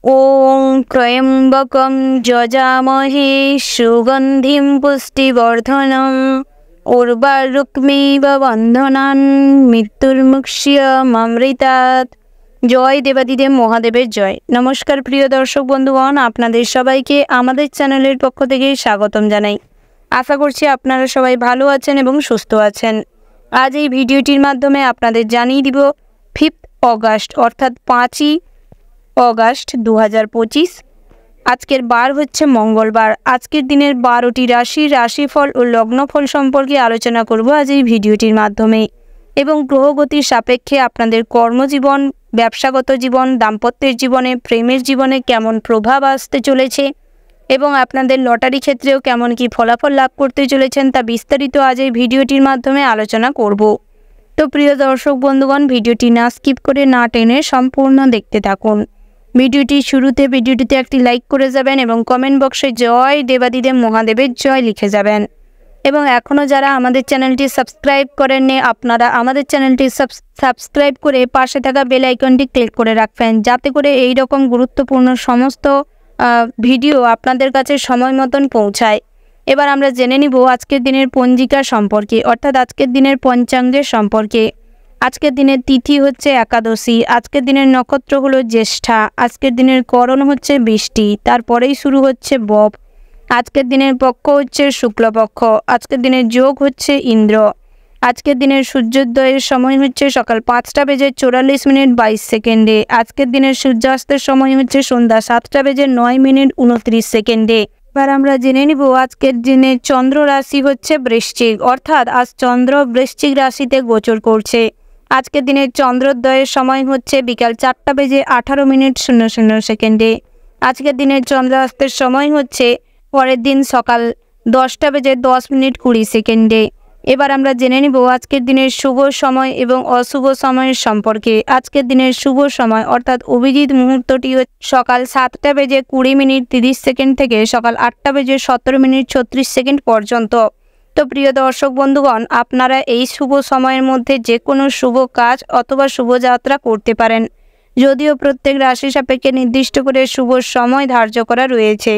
ओं त्र्यम्बकं यजामहे सुगन्धिं पुष्टिवर्धनम् उर्वारुक्मिव बन्धनान् मृत्युर्मुक्ष्यमृतात्। জয় দেবাদিদেব মহাদেবের জয়। নমস্কার প্রিয় দর্শক বন্ধুগণ, আপনাদের সবাইকে আমাদের চ্যানেলের পক্ষ থেকে স্বাগতম জানাই। আশা করছি আপনারা সবাই ভালো আছেন এবং সুস্থ আছেন। আজ এই ভিডিওটির মাধ্যমে আপনাদের জানিয়ে দিব 5 অগাস্ট অর্থাৎ 5ই অগাস্ট 2025 আজকের বার হচ্ছে মঙ্গলবার। আজকের দিনের 12টি রাশিফল ও লগ্নফল সম্পর্কে আলোচনা করব আজ এই ভিডিওটির মাধ্যমে, এবং গ্রহগতির সাপেক্ষে আপনাদের কর্মজীবন, ব্যবসাগত জীবন, দাম্পত্যের জীবনে, প্রেমের জীবনে কেমন প্রভাব আসতে চলেছে এবং আপনাদের লটারি ক্ষেত্রেও কেমন কি ফলাফল লাভ করতে চলেছেন তা বিস্তারিত আজ এই ভিডিওটির মাধ্যমে আলোচনা করব। তো প্রিয় দর্শক বন্ধুগণ, ভিডিওটি না স্কিপ করে না টেনে সম্পূর্ণ দেখতে থাকুন। ভিডিওটিতে একটি লাইক করে যাবেন এবং কমেন্ট বক্সে জয় দেবাদিদেব মহাদেবের জয় লিখে যাবেন। এবং এখনও যারা আমাদের চ্যানেলটি সাবস্ক্রাইব করেননি, আপনারা আমাদের চ্যানেলটি সাবস্ক্রাইব করে পাশে থাকা বেল আইকনটি ক্লিক করে রাখবেন, যাতে করে এই রকম গুরুত্বপূর্ণ সমস্ত ভিডিও আপনাদের কাছে সময় মতন পৌঁছায়। এবার আমরা জেনে নিব আজকের দিনের পঞ্জিকা সম্পর্কে, অর্থাৎ আজকের দিনের পঞ্চাঙ্গের সম্পর্কে। আজকের দিনের তিথি হচ্ছে একাদশী, আজকের দিনের নক্ষত্র হলো জ্যেষ্ঠা, আজকের দিনের করণ হচ্ছে বৃষ্টি, তারপরেই শুরু হচ্ছে বব। আজকের দিনের পক্ষ হচ্ছে শুক্লপক্ষ, আজকের দিনের যোগ হচ্ছে ইন্দ্র। আজকের দিনের সূর্যোদয়ের সময় হচ্ছে সকাল 5:44:22। আজকের দিনের সূর্যাস্তের সময় হচ্ছে সন্ধ্যা 7:09:29। এবার আমরা জেনে নিব আজকের দিনে চন্দ্র রাশি হচ্ছে বৃশ্চিক, অর্থাৎ আজ চন্দ্র বৃশ্চিক রাশিতে গোচর করছে। আজকের দিনের চন্দ্রোদয়ের সময় হচ্ছে বিকাল 4:00:00। আজকের দিনের চন্দ্রাস্তের সময় হচ্ছে পরের দিন সকাল 10:10:20। এবার আমরা জেনে নিব আজকের দিনের শুভ সময় এবং অশুভ সময়ের সম্পর্কে। আজকের দিনের শুভ সময় অর্থাৎ অভিজিৎ মুহূর্তটি সকাল 7:20:30 থেকে সকাল 8:17:36 পর্যন্ত। তো প্রিয় দর্শক বন্ধুগণ, আপনারা এই শুভ সময়ের মধ্যে যে কোনো শুভ কাজ অথবা শুভযাত্রা করতে পারেন, যদিও প্রত্যেক রাশি সাপেক্ষে নির্দিষ্ট করে শুভ সময় ধার্য করা রয়েছে।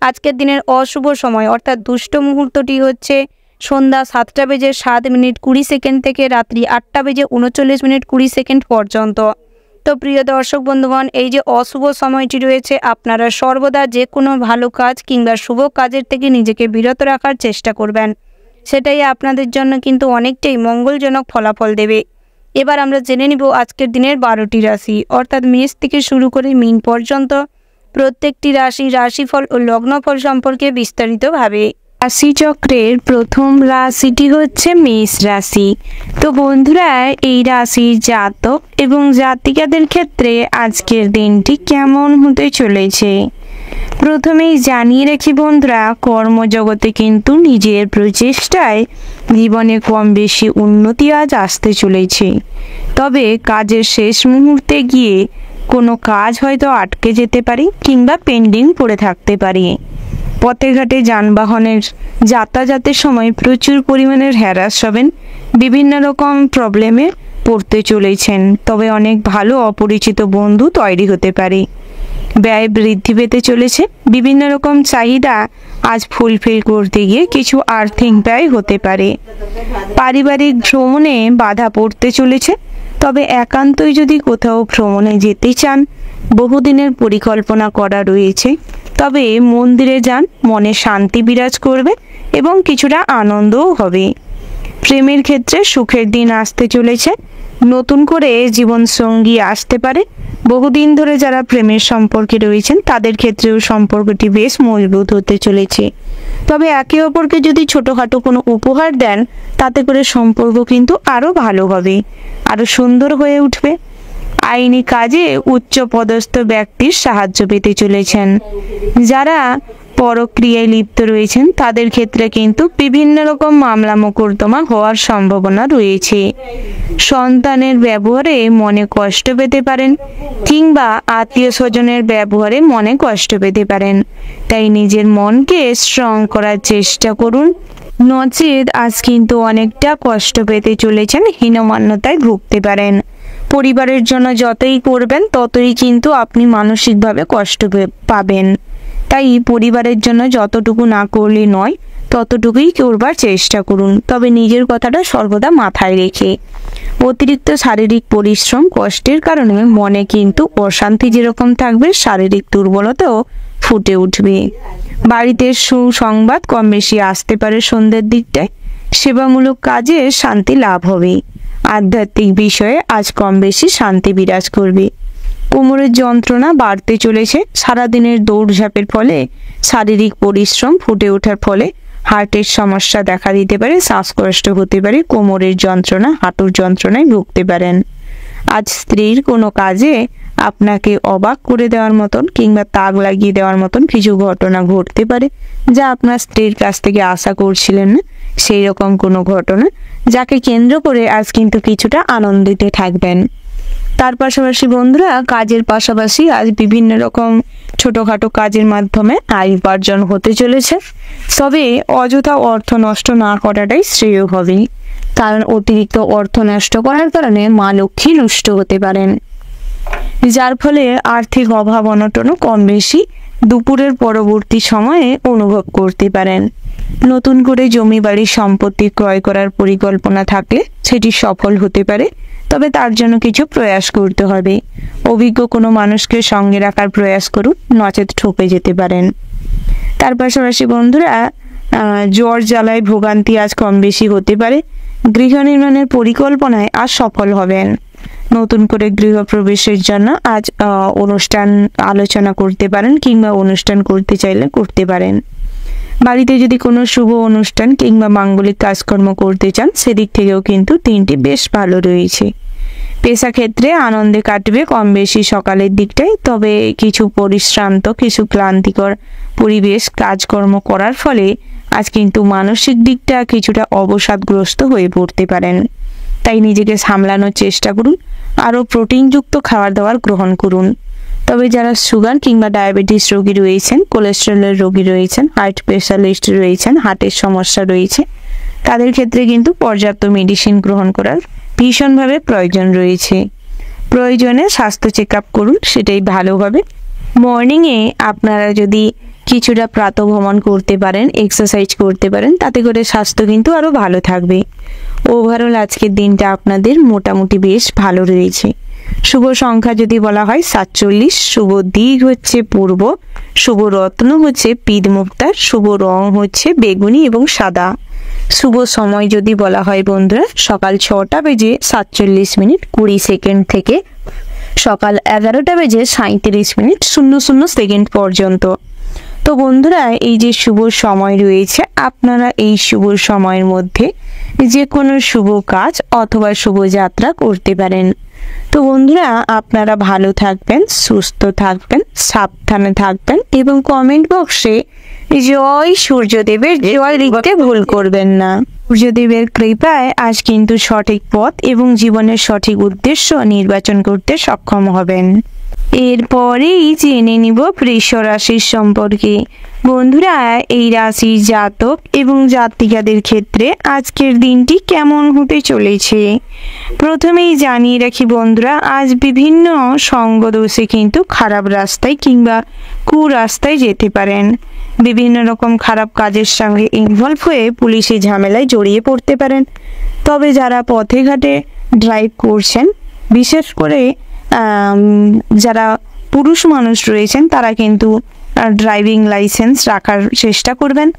আজকের দিনের অশুভ সময় অর্থাৎ দুষ্ট মুহূর্তটি হচ্ছে সন্ধ্যা 7:07:20 থেকে রাত্রি 8:39:20 পর্যন্ত। তো প্রিয় দর্শক বন্ধুগণ, এই যে অশুভ সময়টি রয়েছে, আপনারা সর্বদা যে কোনো ভালো কাজ কিংবা শুভ কাজের থেকে নিজেকে বিরত রাখার চেষ্টা করবেন, সেটাই আপনাদের জন্য কিন্তু অনেকটাই মঙ্গলজনক ফলাফল দেবে। এবার আমরা জেনে নিব আজকের দিনের 12টি রাশি অর্থাৎ মেষ থেকে শুরু করে মীন পর্যন্ত প্রত্যেকটি রাশিফল ও লগ্নফল সম্পর্কে বিস্তারিতভাবে। রাশিচক্রের প্রথম রাশিটি হচ্ছে মেষ রাশি। তো বন্ধুরা, এই রাশির জাতক এবং জাতিকাদের ক্ষেত্রে আজকের দিনটি কেমন হতে চলেছে প্রথমেই জানিয়ে রাখি বন্ধুরা, কর্মজগতে কিন্তু নিজের প্রচেষ্টায় জীবনে কম বেশি উন্নতি আজ আসতে চলেছে। তবে কাজের শেষ মুহূর্তে গিয়ে কোনো কাজ হয়তো আটকে যেতে পারে কিংবা পেন্ডিং পড়ে থাকতে পারে। পথে ঘাটে যানবাহনের যাতায়াতের সময় প্রচুর পরিমাণের হ্যারাস হবেন, বিভিন্ন রকম প্রবলেমে পড়তে চলেছেন। তবে অনেক ভালো অপরিচিত বন্ধু তৈরি হতে পারে। ব্যয় বৃদ্ধি পেতে চলেছে, বিভিন্ন রকম চাহিদা আজ ফুলফিল করতে গিয়ে কিছু আর্থিক ব্যয় হতে পারে। পারিবারিক ভ্রমণে বাধা পড়তে চলেছে, তবে একান্তই যদি কোথাও ভ্রমণে যেতে চান, বহুদিনের পরিকল্পনা করা রয়েছে, তবে মন্দিরে যান, মনে শান্তি বিরাজ করবে এবং কিছুটা আনন্দও হবে। প্রেমের ক্ষেত্রে সুখের দিন আসতে চলেছে, নতুন করে জীবনসঙ্গী আসতে পারে। বহুদিন ধরে যারা প্রেমের সম্পর্কে রয়েছেন তাদের ক্ষেত্রেও সম্পর্কটি বেশ মজবুত হতে চলেছে। তবে একে অপরকে যদি ছোটোখাটো কোনো উপহার দেন, তাতে করে সম্পর্ক কিন্তু আরও ভালো হবে, আরও সুন্দর হয়ে উঠবে। আইনি কাজে উচ্চ পদস্থ ব্যক্তির সাহায্য পেতে চলেছেন। যারা পরক্রিয়ায় লিপ্ত রয়েছেন তাদের ক্ষেত্রে কিন্তু বিভিন্ন রকম মামলা মোকদ্দমা হওয়ার সম্ভাবনা রয়েছে। সন্তানের ব্যবহারে মনে কষ্ট পেতে পারেন কিংবা আত্মীয় স্বজনের ব্যবহারে মনে কষ্ট পেতে পারেন, তাই নিজের মনকে স্ট্রং করার চেষ্টা করুন, নচেত আজ কিন্তু অনেকটা কষ্ট পেতে চলেছেন, হীনমান্যতায় ভুগতে পারেন। পরিবারের জন্য যতই করবেন ততই কিন্তু আপনি মানসিকভাবে কষ্ট পাবেন। তাই পরিবারের জন্য যতটুকু না করলে নয় ততটুকুই করবার চেষ্টা করুন, তবে নিজের কথাটা সর্বদা মাথায় রেখে। অতিরিক্ত শারীরিক পরিশ্রম কষ্টের কারণে মনে কিন্তু অশান্তি যেরকম থাকবে, শারীরিক দুর্বলতাও ফুটে উঠবে। বাড়িতে সুসংবাদ কম বেশি আসতে পারে সন্ধ্যের দিকটায়। সেবামূলক কাজে শান্তি লাভ হবে। আধ্যাত্মিক বিষয়ে আজ কম বেশি শান্তি বিরাজ করবে। কোমরের যন্ত্রণা বাড়তে চলেছে। সারাদিনের দৌড়ঝাঁপের ফলে শারীরিক পরিশ্রম ফুটে ওঠার ফলে হার্টের সমস্যা দেখা দিতে পারে, শ্বাসকষ্ট হতে পারে, কোমরের যন্ত্রণা, হাঁটুর যন্ত্রণায় ভুগতে পারেন। আজ স্ত্রীর কোনো কাজে আপনাকে অবাক করে দেওয়ার মতন কিংবা তাক লাগিয়ে দেওয়ার মতন কিছু ঘটনা ঘটতে পারে, যা আপনার স্ত্রীর কাছ থেকে আশা করছিলেন না, সেই রকম কোনো ঘটনা, যাকে কেন্দ্র করে আজ কিন্তু কিছুটা আনন্দিত থাকবেন। তার পাশাপাশি বন্ধুরা, কাজের পাশাপাশি আজ বিভিন্ন রকম ছোটোখাটো কাজের মাধ্যমে আয় উপার্জন হতে চলেছে। তবে অযথা অর্থ নষ্ট না করাটাই শ্রেয় হবে, কারণ অতিরিক্ত অর্থ নষ্ট করার কারণে মা লক্ষ্মী রুষ্ট হতে পারেন, যার ফলে আর্থিক অভাব অনটনও কম বেশি দুপুরের পরবর্তী সময়ে অনুভব করতে পারেন। নতুন করে জমি বাড়ির সম্পত্তি ক্রয় করার পরিকল্পনা থাকলে সেটি সফল হতে পারে, তবে তার জন্য কিছু প্রয়াস করতে হবে। অভিজ্ঞ কোনো মানুষকে সঙ্গে রাখার প্রয়াস করুন, নচেত ঠকে যেতে পারেন। তার পাশাপাশি বন্ধুরা, জ্বর জ্বালায় ভোগান্তি আজ কম বেশি হতে পারে। গৃহ নির্মাণের পরিকল্পনায় আজ সফল হবেন। নতুন করে গৃহপ্রবেশের জন্য আজ অনুষ্ঠান আলোচনা করতে পারেন কিংবা অনুষ্ঠান করতে চাইলে করতে পারেন। বাড়িতে যদি কোনো শুভ অনুষ্ঠান কিংবা মাঙ্গলিক কাজকর্ম করতে চান, সেদিক থেকেও কিন্তু দিনটি বেশ ভালো রয়েছে। পেশা ক্ষেত্রে আনন্দে কাটবে কম বেশি সকালের দিকটায়, তবে কিছু পরিশ্রান্ত, কিছু ক্লান্তিকর পরিবেশ কাজকর্ম করার ফলে আজ কিন্তু মানসিক দিকটা কিছুটা অবসাদগ্রস্ত হয়ে পড়তে পারেন। তাই নিজেকে সামলানোর চেষ্টা করুন, আরও প্রোটিনযুক্ত খাবার দাবার গ্রহণ করুন। তবে যারা সুগার কিংবা ডায়াবেটিস রোগী রয়েছেন, কোলেস্টেরলের রোগী রয়েছেন, হার্ট স্পেশালিস্ট রয়েছেন, হার্টের সমস্যা রয়েছে, তাদের ক্ষেত্রে কিন্তু পর্যাপ্ত মেডিসিন গ্রহণ করার ভীষণভাবে প্রয়োজন রয়েছে। প্রয়োজনে স্বাস্থ্য চেক আপ করুন, সেটাই ভালো হবে। মর্নিংয়ে আপনারা যদি কিছুটা প্রাতঃভ্রমণ করতে পারেন, এক্সারসাইজ করতে পারেন, তাতে করে স্বাস্থ্য কিন্তু আরও ভালো থাকবে। ওভারঅল আজকের দিনটা আপনাদের মোটামুটি বেশ ভালো রয়েছে। শুভ সংখ্যা যদি বলা হয় 47, শুভ দিক হচ্ছে পূর্ব, শুভ রত্ন হচ্ছে পিদ মুক্তা, শুভ রং হচ্ছে বেগুনি এবং সাদা। শুভ সময় যদি বলা হয় বন্ধুরা, সকাল 6টা বেজে 47 মিনিট 20 সেকেন্ড থেকে সকাল 11টা বেজে 37 মিনিট 00 সেকেন্ড পর্যন্ত। তো বন্ধুরা, এই যে শুভ সময় রয়েছে, আপনারা এই শুভ সময়ের মধ্যে যে কোনো শুভ কাজ অথবা শুভ যাত্রা করতে পারেন। তো বন্ধুরা, আপনারা ভালো থাকবেন, সুস্থ থাকবেন, সাবধানে থাকবেন এবং কমেন্ট বক্সে জয় সূর্যদেবের জয় লিখতে ভুল করবেন না। সূর্যদেবের কৃপায় আজ কিন্তু সঠিক পথ এবং জীবনের সঠিক উদ্দেশ্য নির্বাচন করতে সক্ষম হবেন। এরপরেই জেনে নিব বৃষ রাশির সম্পর্কে। বন্ধুরা, এই রাশির জাতক এবং জাতিকাদের ক্ষেত্রে আজকের দিনটি কেমন হতে চলেছে প্রথমেই জানিয়ে রাখি বন্ধুরা, আজ বিভিন্ন সঙ্গদোষে কিন্তু খারাপ রাস্তায় কিংবা কুরাস্তায় যেতে পারেন। বিভিন্ন রকম খারাপ কাজের সঙ্গে ইনভলভ হয়ে পুলিশি ঝামেলায় জড়িয়ে পড়তে পারেন। তবে যারা পথে ঘাটে ড্রাইভ করছেন, বিশেষ করে যারা পুরুষ মানুষ রয়েছেন, তারা কিন্তু ড্রাইভিং লাইসেন্স রাখার চেষ্টা করবেন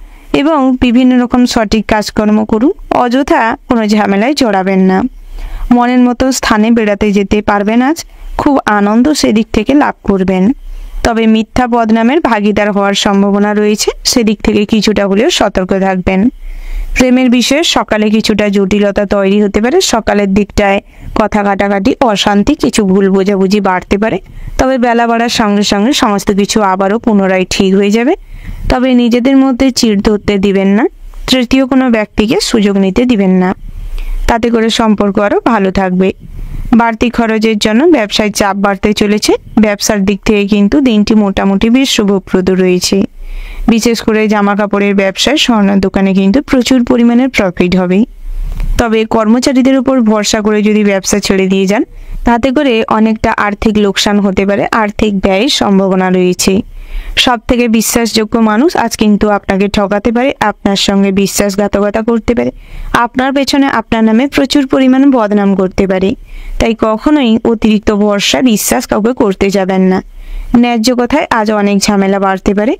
এবং বিভিন্ন রকম সঠিক কাজকর্ম করুন। অযথা কোনো ঝামেলায় জড়াবেন না। মনের মতো স্থানে বেড়াতে যেতে পারবেন। আজ খুব আনন্দ সেদিক থেকে লাভ করবেন। তবে মিথ্যা বদনামের ভাগিদার হওয়ার সম্ভাবনা রয়েছে, সেদিক থেকে কিছুটা হলেও সতর্ক থাকবেন। প্রেমের বিষয়ে সকালে কিছুটা জটিলতা তৈরি হতে পারে। সকালের দিকটায় কথা কাটাকাটি, অশান্তি, কিছু ভুল বোঝাবুঝি বাড়তে পারে। তবে বেলা বাড়ার সঙ্গে সঙ্গে সমস্ত কিছু আবারও পুনরায় ঠিক হয়ে যাবে। তবে নিজেদের মধ্যে চিড় ধরতে দিবেন না, তৃতীয় কোনো ব্যক্তিকে সুযোগ নিতে দিবেন না, তাতে করে সম্পর্ক আরও ভালো থাকবে। বাড়তি খরচের জন্য ব্যবসায় চাপ বাড়তে চলেছে। ব্যবসার দিক থেকে কিন্তু দিনটি মোটামুটি বেশ শুভপ্রদ রয়েছে। বিশেষ করে জামা কাপড়ের ব্যবসায়, স্বর্ণের দোকানে কিন্তু প্রচুর পরিমাণের প্রফিট হবে। তবে কর্মচারীদের উপর ভরসা করে যদি ব্যবসা ছেড়ে দিয়ে যান, তাতে করে অনেকটা আর্থিক লোকসান হতে পারে, আর্থিক ব্যয়ের সম্ভাবনা রয়েছে। সব থেকে বিশ্বাসযোগ্য মানুষ আজ কিন্তু আপনাকে ঠকাতে পারে, আপনার সঙ্গে বিশ্বাসঘাতকতা করতে পারে, আপনার পেছনে আপনার নামে প্রচুর পরিমাণে বদনাম করতে পারে। তাই কখনোই অতিরিক্ত ভরসা বিশ্বাস কাউকে করতে যাবেন না। ন্যায্য কথায় আজ অনেক ঝামেলা বাড়তে পারে,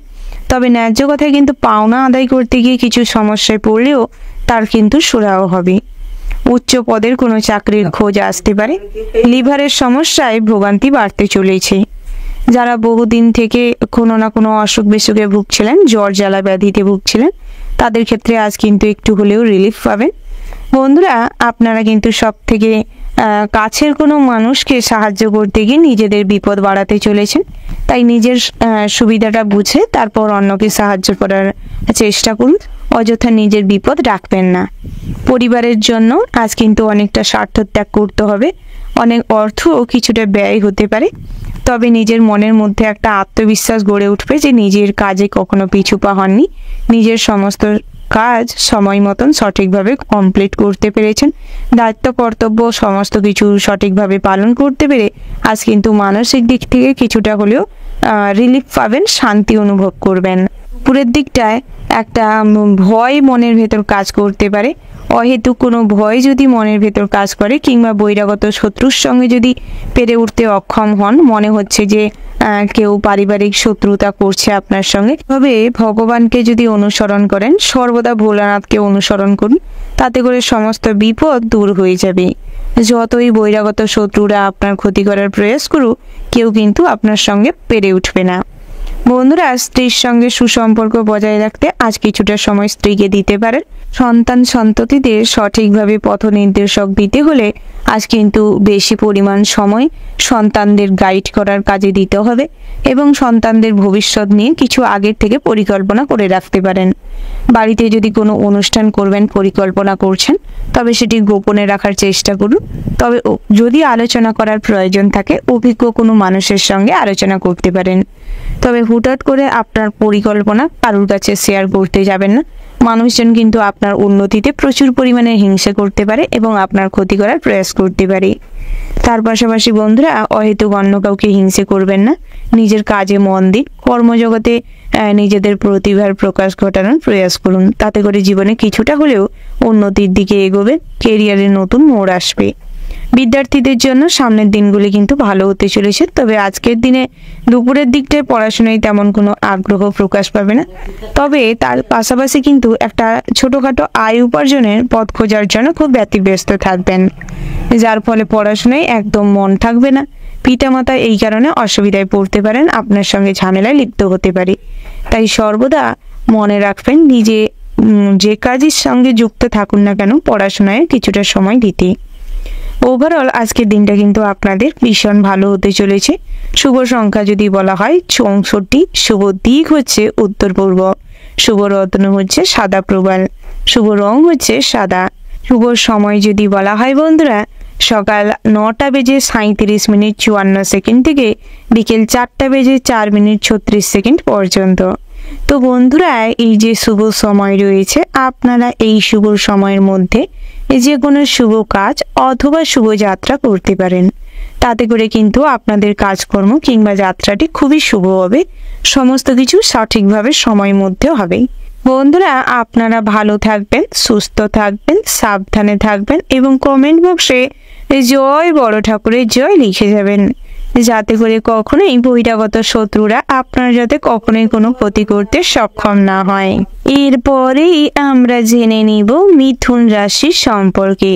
তবে ন্যায্য কথায় কিন্তু পাওনা আদায় করতে গিয়ে কিছু সমস্যায় পড়লেও তার কিন্তু সুরাহ হবে। উচ্চ পদের কোনো চাকরির খোঁজ আসতে পারে। লিভারের সমস্যায় ভোগান্তি বাড়তে চলেছে। যারা বহুদিন থেকে কোনো না কোনো অসুখ বিসুখে ভুগছিলেন, জ্বর জ্বালা ব্যাধিতে ভুগছিলেন, তাদের ক্ষেত্রে আজ কিন্তু একটু হলেও রিলিফ পাবেন। বন্ধুরা, আপনারা কিন্তু সব থেকে কাছের কোনো মানুষকে সাহায্য করতে গিয়ে নিজেদের বিপদ বাড়াতে চলেছেন। তাই নিজের সুবিধাটা বুঝে তারপর অন্যকে সাহায্য করার চেষ্টা করুন, অযথা নিজের বিপদ রাখবেন না। পরিবারের জন্য আজ কিন্তু অনেকটা স্বার্থ ত্যাগ করতে হবে, অনেক অর্থও কিছুটা ব্যয় হতে পারে। তবে নিজের মনের মধ্যে একটা আত্মবিশ্বাস গড়ে উঠবে যে নিজের কাজে কখনো পিছু পা হননি, নিজের সমস্ত কাজ সময় মতন সঠিকভাবে কমপ্লিট করতে পেরেছেন, দায়িত্ব কর্তব্য সমস্ত কিছু সঠিকভাবে পালন করতে পেরে আজ কিন্তু মানসিক দিক থেকে কিছুটা হলেও রিলিফ পাবেন, শান্তি অনুভব করবেন। দুপুরের দিকটায় একটা ভয় মনের ভেতর কাজ করতে পারে। অহেতুক কোনো ভয় যদি মনের ভেতর কাজ করে কিংবা বহিরাগত শত্রুর সঙ্গে যদি পেরে উঠতে অক্ষম হন, মনে হচ্ছে যে কেউ পারিবারিক শত্রুতা করছে আপনার সঙ্গে, তবে ভগবানকে যদি অনুসরণ করেন, সর্বদা ভোলানাথকে অনুসরণ করুন, তাতে করে সমস্ত বিপদ দূর হয়ে যাবে। যতই বহিরাগত শত্রুরা আপনার ক্ষতি করার প্রয়াস করুক, কেউ কিন্তু আপনার সঙ্গে পেরে উঠবে না। বন্ধুরা, স্ত্রীর সঙ্গে সুসম্পর্ক বজায় রাখতে আজ কিছুটা সময় স্ত্রীকে দিতে পারেন। সন্তান সন্ততিদের সঠিকভাবে পথ নির্দেশক দিতে হলে আজ কিন্তু বেশি পরিমাণ সময় সন্তানদের গাইড করার কাজে দিতে হবে এবং সন্তানদের ভবিষ্যৎ নিয়ে কিছু আগের থেকে পরিকল্পনা করে রাখতে পারেন। বাড়িতে যদি কোনো অনুষ্ঠান করবেন পরিকল্পনা করছেন, তবে সেটি গোপনে রাখার চেষ্টা করুন। তবে যদি আলোচনা করার প্রয়োজন থাকে, অভিজ্ঞ কোনো মানুষের সঙ্গে আলোচনা করতে পারেন। তবে হুটহাট করে আপনার পরিকল্পনা কারোর কাছে শেয়ার করতে যাবেন না। মানুষজন কিন্তু আপনার উন্নতিতে প্রচুর পরিমাণে হিংসা করতে পারে এবং আপনার ক্ষতি করার প্রয়াস করতে পারে। তার পাশাপাশি বন্ধুরা, অহেতুক অন্য কাউকে হিংসে করবেন না, নিজের কাজে মন দিন, কর্মজগতে নিজেদের প্রতিভার প্রকাশ ঘটানোর প্রয়াস করুন, তাতে করে জীবনে কিছুটা হলেও উন্নতির দিকে এগোবে, কেরিয়ারে নতুন মোড় আসবে। বিদ্যার্থীদের জন্য সামনের দিনগুলি কিন্তু ভালো হতে চলেছে, তবে আজকের দিনে দুপুরের দিকটায় পড়াশোনায় তেমন কোনো আগ্রহ প্রকাশ পাবে না। তবে তার পাশাপাশি কিন্তু একটা ছোটোখাটো আয় উপার্জনের পথ খোঁজার জন্য খুব ব্যতিব্যস্ত থাকবেন, যার ফলে পড়াশোনায় একদম মন থাকবে না। পিতামাতা এই কারণে অসুবিধায় পড়তে পারেন, আপনার সঙ্গে ঝামেলায় লিপ্ত হতে পারে। তাই সর্বদা মনে রাখবেন, নিজে যে কাজের সঙ্গে যুক্ত থাকুন না কেন, পড়াশোনায় কিছুটা সময় দিতে। ওভারঅল আজকের দিনটা কিন্তু আপনাদের ভীষণ ভালো হতে চলেছে। শুভ সংখ্যা যদি বলা হয় 64, শুভ দিক হচ্ছে উত্তর পূর্ব, শুভ রত্ন হচ্ছে সাদা প্রবাল, শুভ রং হচ্ছে সাদা। শুভ সময় যদি বলা হয় বন্ধুরা, সকাল 9:37:54 থেকে বিকেল 4:04:36 পর্যন্ত। তো বন্ধুরা, এই যে শুভ সময় রয়েছে, আপনারা এই শুভ সময়ের মধ্যে যে কোনো শুভ কাজ অথবা শুভ যাত্রা করতে পারেন, তাতে করে কিন্তু আপনাদের কাজকর্ম কিংবা যাত্রাটি খুবই শুভ হবে, সমস্ত কিছু সঠিকভাবে সময়ের মধ্যে হবে। বন্ধুরা, আপনারা ভালো থাকবেন, সুস্থ থাকবেন, সাবধানে থাকবেন এবং কমেন্ট বক্সে জয় বড় ঠাকুরের জয় লিখে যাবেন, যাতে করে কখনোই বহিরাগত শত্রুরা আপনার যাতে কখনোই কোনো ক্ষতি করতে সক্ষম না হয়। এরপরেই আমরা জেনে নিব মিথুন রাশি সম্পর্কে।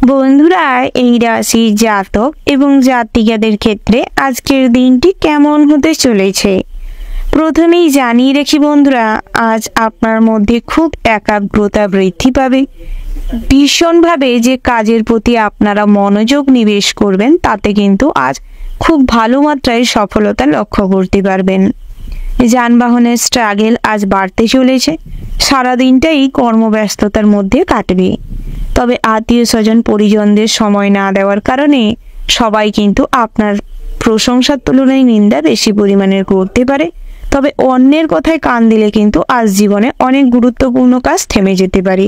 বন্ধুরা, এই রাশির জাতক এবং জাতিকাদের ক্ষেত্রে আজকের দিনটি কেমন হতে চলেছে প্রথমেই জানিয়ে রাখি বন্ধুরা, আজ আপনার মধ্যে খুব একাগ্রতা বৃদ্ধি পাবে। ভীষণভাবে যে কাজের প্রতি আপনারা মনোযোগ নিবেশ করবেন, তাতে কিন্তু আজ খুব ভালো মাত্রায় সফলতা লক্ষ্য করতে পারবেন। যানবাহনের স্ট্রাগল আজ বাড়তে চলেছে, সারাদিনটাই কর্মব্যস্ততার মধ্যে কাটবে। তবে আত্মীয় স্বজন পরিজনদের সময় না দেওয়ার কারণে সবাই কিন্তু আপনার প্রশংসার তুলনায় নিন্দা বেশি পরিমাণের করতে পারে। তবে অন্যের কথায় কান দিলে কিন্তু আজ জীবনে অনেক গুরুত্বপূর্ণ কাজ থেমে যেতে পারে।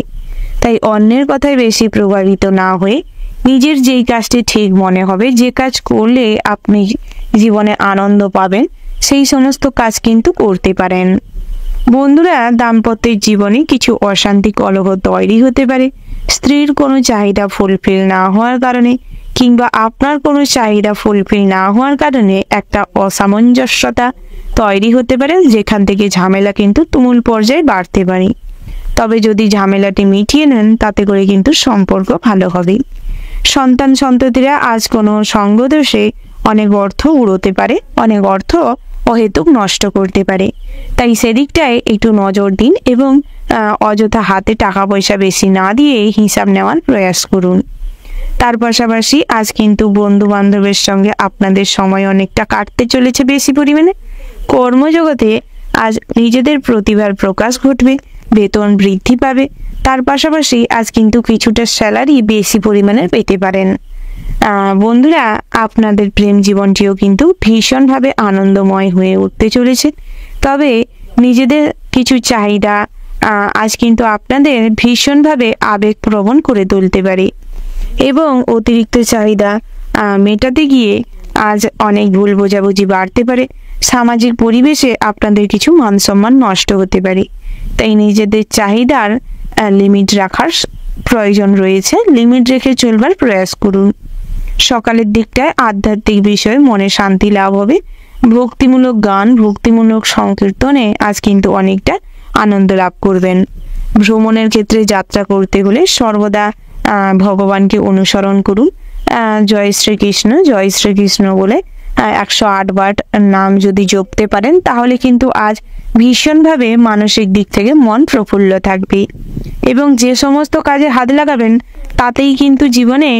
তাই অন্যের কথায় বেশি প্রভাবিত না হয়ে নিজের যেই কাজটি ঠিক মনে হবে, যে কাজ করলে আপনি জীবনে আনন্দ পাবেন, সেই সমস্ত কাজ কিন্তু করতে পারেন। বন্ধুরা, দাম্পত্যের জীবনে কিছু অশান্তি কলহ তৈরি হতে পারে। স্ত্রীর কোনো চাহিদা ফুলফিল না হওয়ার কারণে কিংবা আপনার কোনো চাহিদা ফুলফিল না হওয়ার কারণে একটা অসামঞ্জস্যতা তৈরি হতে পারে, যেখান থেকে ঝামেলা কিন্তু তুমুল পর্যায়ে বাড়তে পারে। তবে যদি ঝামেলাটি মিটিয়ে নেন, তাতে করে কিন্তু সম্পর্ক ভালো হবে। সন্তান সন্ততিরা আজ কোনো সঙ্গদোষে অনেক অর্থ উড়োতে পারে, অনেক অর্থ অহেতুক নষ্ট করতে পারে। তাই সেদিকটায় একটু নজর দিন এবং অযথা হাতে টাকা পয়সা বেশি না দিয়ে হিসাব নেওয়ার প্রয়াস করুন। তার পাশাপাশি আজ কিন্তু বন্ধু বান্ধবের সঙ্গে আপনাদের সময় অনেকটা কাটতে চলেছে বেশি পরিমাণে। কর্মজগতে আজ নিজেদের প্রতিভার প্রকাশ ঘটবে, বেতন বৃদ্ধি পাবে। তার পাশাপাশি আজ কিন্তু কিছুটা স্যালারি বেশি পরিমাণে পেতে পারেন। বন্ধুরা, আপনাদের প্রেম জীবনটিও কিন্তু ভীষণভাবে আনন্দময় হয়ে উঠতে চলেছে। তবে নিজেদের কিছু চাহিদা আজ কিন্তু আপনাদের ভীষণভাবে আবেগপ্রবণ করে তুলতে পারে এবং অতিরিক্ত চাহিদা মেটাতে গিয়ে আজ অনেক ভুল বোঝাবুঝি বাড়তে পারে। সামাজিক পরিবেশে আপনাদের কিছু মান সম্মান নষ্ট হতে পারে। তাই নিজেদের চাহিদার লিমিট রাখার প্রয়োজন রয়েছে। লিমিট রেখে চলবার প্রয়াস করুন। সকালের দিকটায় আধ্যাত্মিক বিষয়ে মনে শান্তি লাভ হবে। ভক্তিমূলক গান, ভক্তিমূলক সংকীর্তনে আজ কিন্তু অনেকটা আনন্দ লাভ করবেন। ভ্রমণের ক্ষেত্রে যাত্রা করতে হলে সর্বদা ভগবানকে অনুসরণ করুন। জয় শ্রীকৃষ্ণ, জয় শ্রীকৃষ্ণ বলে 108 বার নাম যদি জপতে পারেন, তাহলে কিন্তু আজ ভীষণভাবে মানসিক দিক থেকে মন প্রফুল্ল থাকবে এবং যে সমস্ত কাজে হাত লাগাবেন তাতেই কিন্তু জীবনে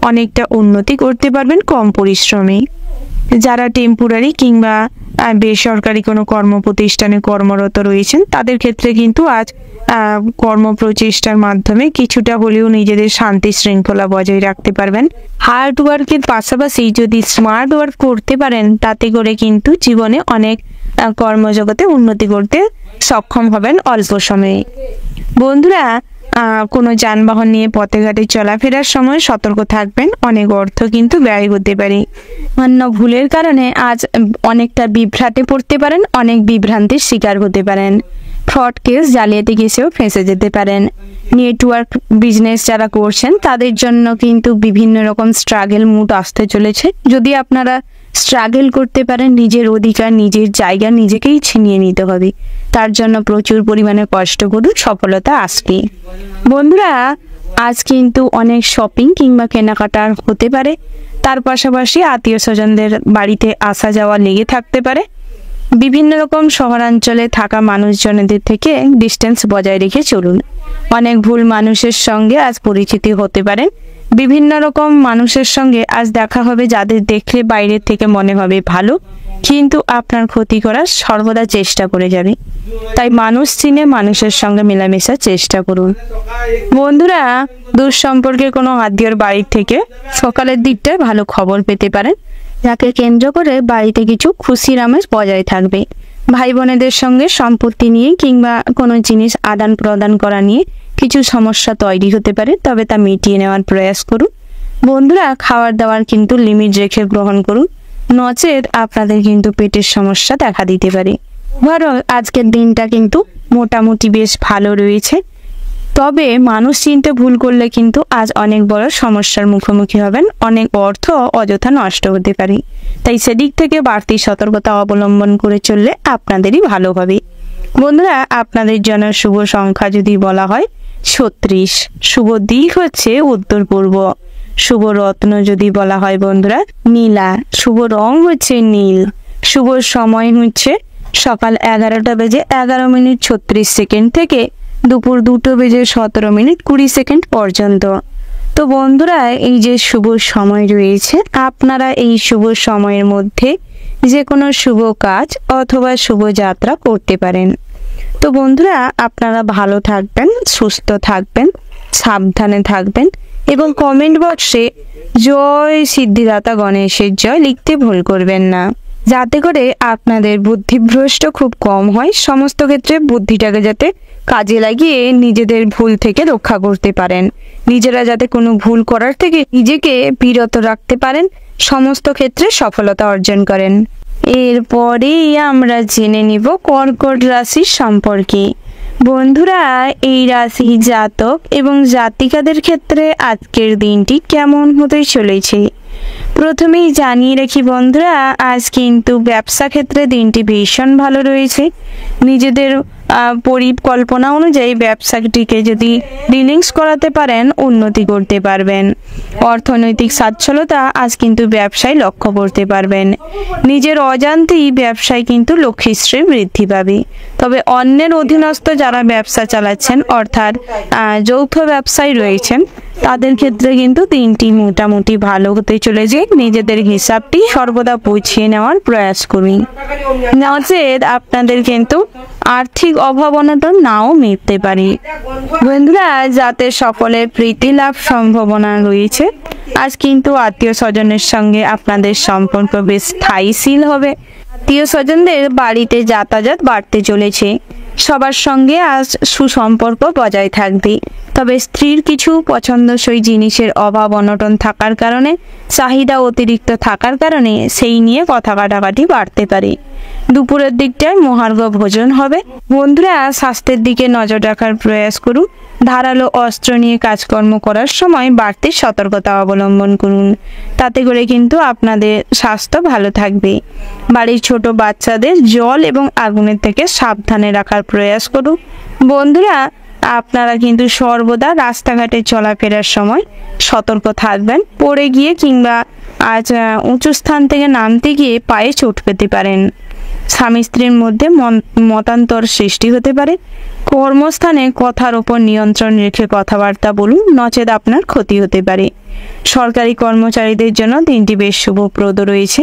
অনেকটা উন্নতি করতে পারবেন কম পরিশ্রমে। যারা টেম্পোরারি কিংবা বেসরকারি কোনো কর্মপ্রতিষ্ঠানে কর্মরত রয়েছেন, তাদের ক্ষেত্রে কিন্তু আজ কর্মপ্রচেষ্টার মাধ্যমে কিছুটা হলেও নিজেদের শান্তি শৃঙ্খলা বজায় রাখতে পারবেন। হার্ড ওয়ার্কের পাশাপাশি যদি স্মার্ট ওয়ার্ক করতে পারেন, তাতে করে কিন্তু জীবনে অনেক কর্মজগতে উন্নতি করতে সক্ষম হবেন অল্প সময়ে। বন্ধুরা, কোনো যানবাহন নিয়ে পথে ঘাটে চলাফেরার সময় সতর্ক থাকবেন। অনেক অর্থ কিন্তু ব্যয় হতে পারে। অন্য ভুলের কারণে আজ অনেকটা বিভ্রাটে পড়তে পারেন, অনেক বিভ্রান্তির শিকার হতে পারেন। ফ্রড কেস, জালিয়াতি কেসেও ফেঁসে যেতে পারেন। নেটওয়ার্ক বিজনেস যারা করছেন তাদের জন্য কিন্তু বিভিন্ন রকম স্ট্রাগল মুড আসতে চলেছে। যদি আপনারা স্ট্রাগল করতে পারেন, নিজের অধিকার, নিজের জায়গা নিজেকেই ছিনিয়ে নিতে হবে। তার জন্য প্রচুর পরিমাণে কষ্ট করুন, সফলতা আসবে। বন্ধুরা, আজ কিন্তু অনেক শপিং কিংবা কেনাকাটা হতে পারে। তার পাশাপাশি আত্মীয় স্বজনদের বাড়িতে আসা যাওয়া লেগে থাকতে পারে। বিভিন্ন রকম শহরাঞ্চলে থাকা মানুষজনদের থেকে ডিস্টেন্স বজায় রেখে চলুন। অনেক ভুল মানুষের সঙ্গে আজ পরিচিতি হতে পারেন। বিভিন্ন রকম মানুষের সঙ্গে আজ দেখা হবে, যাদের দেখলে বাইরের থেকে মনে হবে ভালো, কিন্তু আপনার ক্ষতি করার সর্বদা চেষ্টা করে যাবে। তাই মানুষ চিনে মানুষের সঙ্গে মেলামেশার চেষ্টা করুন। বন্ধুরা, দূর সম্পর্কে কোনো আত্মীয়র বাড়ির থেকে সকালের দিকটায় ভালো খবর পেতে পারেন, যাকে কেন্দ্র করে বাড়িতে কিছু খুশির আমেজ বজায় থাকবে। ভাই বোনেদের সঙ্গে সম্পত্তি নিয়ে কিংবা কোনো জিনিস আদান প্রদান করা নিয়ে কিছু সমস্যা তৈরি হতে পারে, তবে তা মিটিয়ে নেওয়ার প্রয়াস করুন। বন্ধুরা, খাওয়ার দাওয়ার কিন্তু লিমিট রেখে গ্রহণ করুন, নচেত আপনাদের কিন্তু পেটের সমস্যা দেখা দিতে পারে। ওভারঅল আজকের দিনটা কিন্তু মোটামুটি বেশ ভালো রয়েছে। তবে মানুষ চিনতে ভুল করলে কিন্তু আজ অনেক বড় সমস্যার মুখোমুখি হবেন। অনেক অর্থ অযথা নষ্ট হতে পারে। তাই সেদিক থেকে বাড়তি সতর্কতা অবলম্বন করে চললে আপনাদেরই ভালো হবে। বন্ধুরা, আপনাদের জন্য শুভ সংখ্যা যদি বলা হয় 36, শুভ দিক হচ্ছে উত্তর পূর্ব, শুভ রত্ন যদি বলা হয় বন্ধুরা নীলা, শুভ রং হচ্ছে নীল, শুভ সময় হচ্ছে সকাল 11টা বেজে 11 মিনিট 36 সেকেন্ড থেকে দুপুর 2টো বেজে 17 মিনিট 20 সেকেন্ড পর্যন্ত। তো বন্ধুরা, এই যে শুভ সময় রয়েছে, আপনারা এই শুভ সময়ের মধ্যে যে কোনো শুভ কাজ অথবা শুভ যাত্রা করতে পারেন। তো বন্ধুরা, আপনারা ভালো থাকবেন, সুস্থ থাকবেন, সাবধানে থাকবেন এবং কমেন্ট বক্সে জয় সিদ্ধিদাতা গণেশের জয় লিখতে ভুল করবেন না। যাতে করে আপনাদের বুদ্ধিভ্রষ্ট খুব কম হয়। সমস্ত ক্ষেত্রে বুদ্ধিটাকে যাতে কাজে লাগিয়ে নিজেদের ভুল থেকে রক্ষা করতে পারেন, নিজেরা যাতে কোনো ভুল করার থেকে নিজেকে বিরত রাখতে পারেন, সমস্ত ক্ষেত্রে সফলতা অর্জন করেন। এরপরেই আমরা জেনে নিব কর্কট রাশির সম্পর্কে। বন্ধুরা, এই রাশি জাতক এবং জাতিকাদের ক্ষেত্রে আজকের দিনটি কেমন হতে চলেছে প্রথমেই জানিয়ে রাখি বন্ধুরা, আজ কিন্তু ব্যবসা ক্ষেত্রে দিনটি ভীষণ ভালো রয়েছে। নিজেদের পরিকল্পনা অনুযায়ী ব্যবসাটিকে যদি ডিলিংস করাতে পারেন, উন্নতি করতে পারবেন। অর্থনৈতিক সচ্ছলতা আজ কিন্তু ব্যবসায় লক্ষ্য করতে পারবেন। নিজের অজান্তেই ব্যবসায় কিন্তু লক্ষ্মীশ্রী বৃদ্ধি পাবে। তবে অন্যের অধীনস্থ যারা ব্যবসা চালাচ্ছেন, অর্থাৎ যৌথ ব্যবসায় রয়েছেন, তাদের ক্ষেত্রে কিন্তু দিনটি মোটামুটি ভালো হতে চলেছে। নিজেদের হিসাবটি সর্বদা বুঝিয়ে নেওয়ার প্রয়াস করুন, নচেত আপনাদের কিন্তু আর্থিক অভাব অনটন নাও মিটতে পারে। বন্ধুরা, যাতে সকলের প্রীতি লাভ সম্ভাবনা রয়েছে। আজ কিন্তু আত্মীয় স্বজনের সঙ্গে আপনাদের সম্পর্ক বেশ স্থায়ীশীল হবে। আত্মীয় স্বজনদের বাড়িতে যাতায়াত বাড়তে চলেছে। সবার সঙ্গে আজ সুসম্পর্ক বজায় থাকবে। তবে স্ত্রীর কিছু পছন্দসই জিনিসের অভাব অনটন থাকার কারণে, চাহিদা অতিরিক্ত থাকার কারণে সেই নিয়ে কথা কাটাকাটি বাড়তে পারে। দুপুরের দিকটায় মহার্ঘ ভোজন হবে। বন্ধুরা, স্বাস্থ্যের দিকে নজর রাখার প্রয়াস করুন। ধারালো অস্ত্র নিয়ে কাজকর্ম করার সময় বাড়তি সতর্কতা অবলম্বন করুন। তাতে করে কিন্তু আপনাদের স্বাস্থ্য ভালো থাকবে। বাড়ির ছোট বাচ্চাদের জল এবং আগুনের থেকে সাবধানে রাখার প্রয়াস করুন। বন্ধুরা, আপনারা কিন্তু সর্বদা রাস্তাঘাটে চলাফেরার সময় সতর্ক থাকবেন। পড়ে গিয়ে কিংবা আজ উঁচু স্থান থেকে নামতে গিয়ে পায়ে চোট পেতে পারেন। স্বামী স্ত্রীর মধ্যে মতান্তর সৃষ্টি হতে পারে। কর্মস্থানে কথার ওপর নিয়ন্ত্রণ রেখে কথাবার্তা বলুন, নচেত আপনার ক্ষতি হতে পারে। সরকারি কর্মচারীদের জন্য দিনটি বেশ শুভপ্রদ রয়েছে।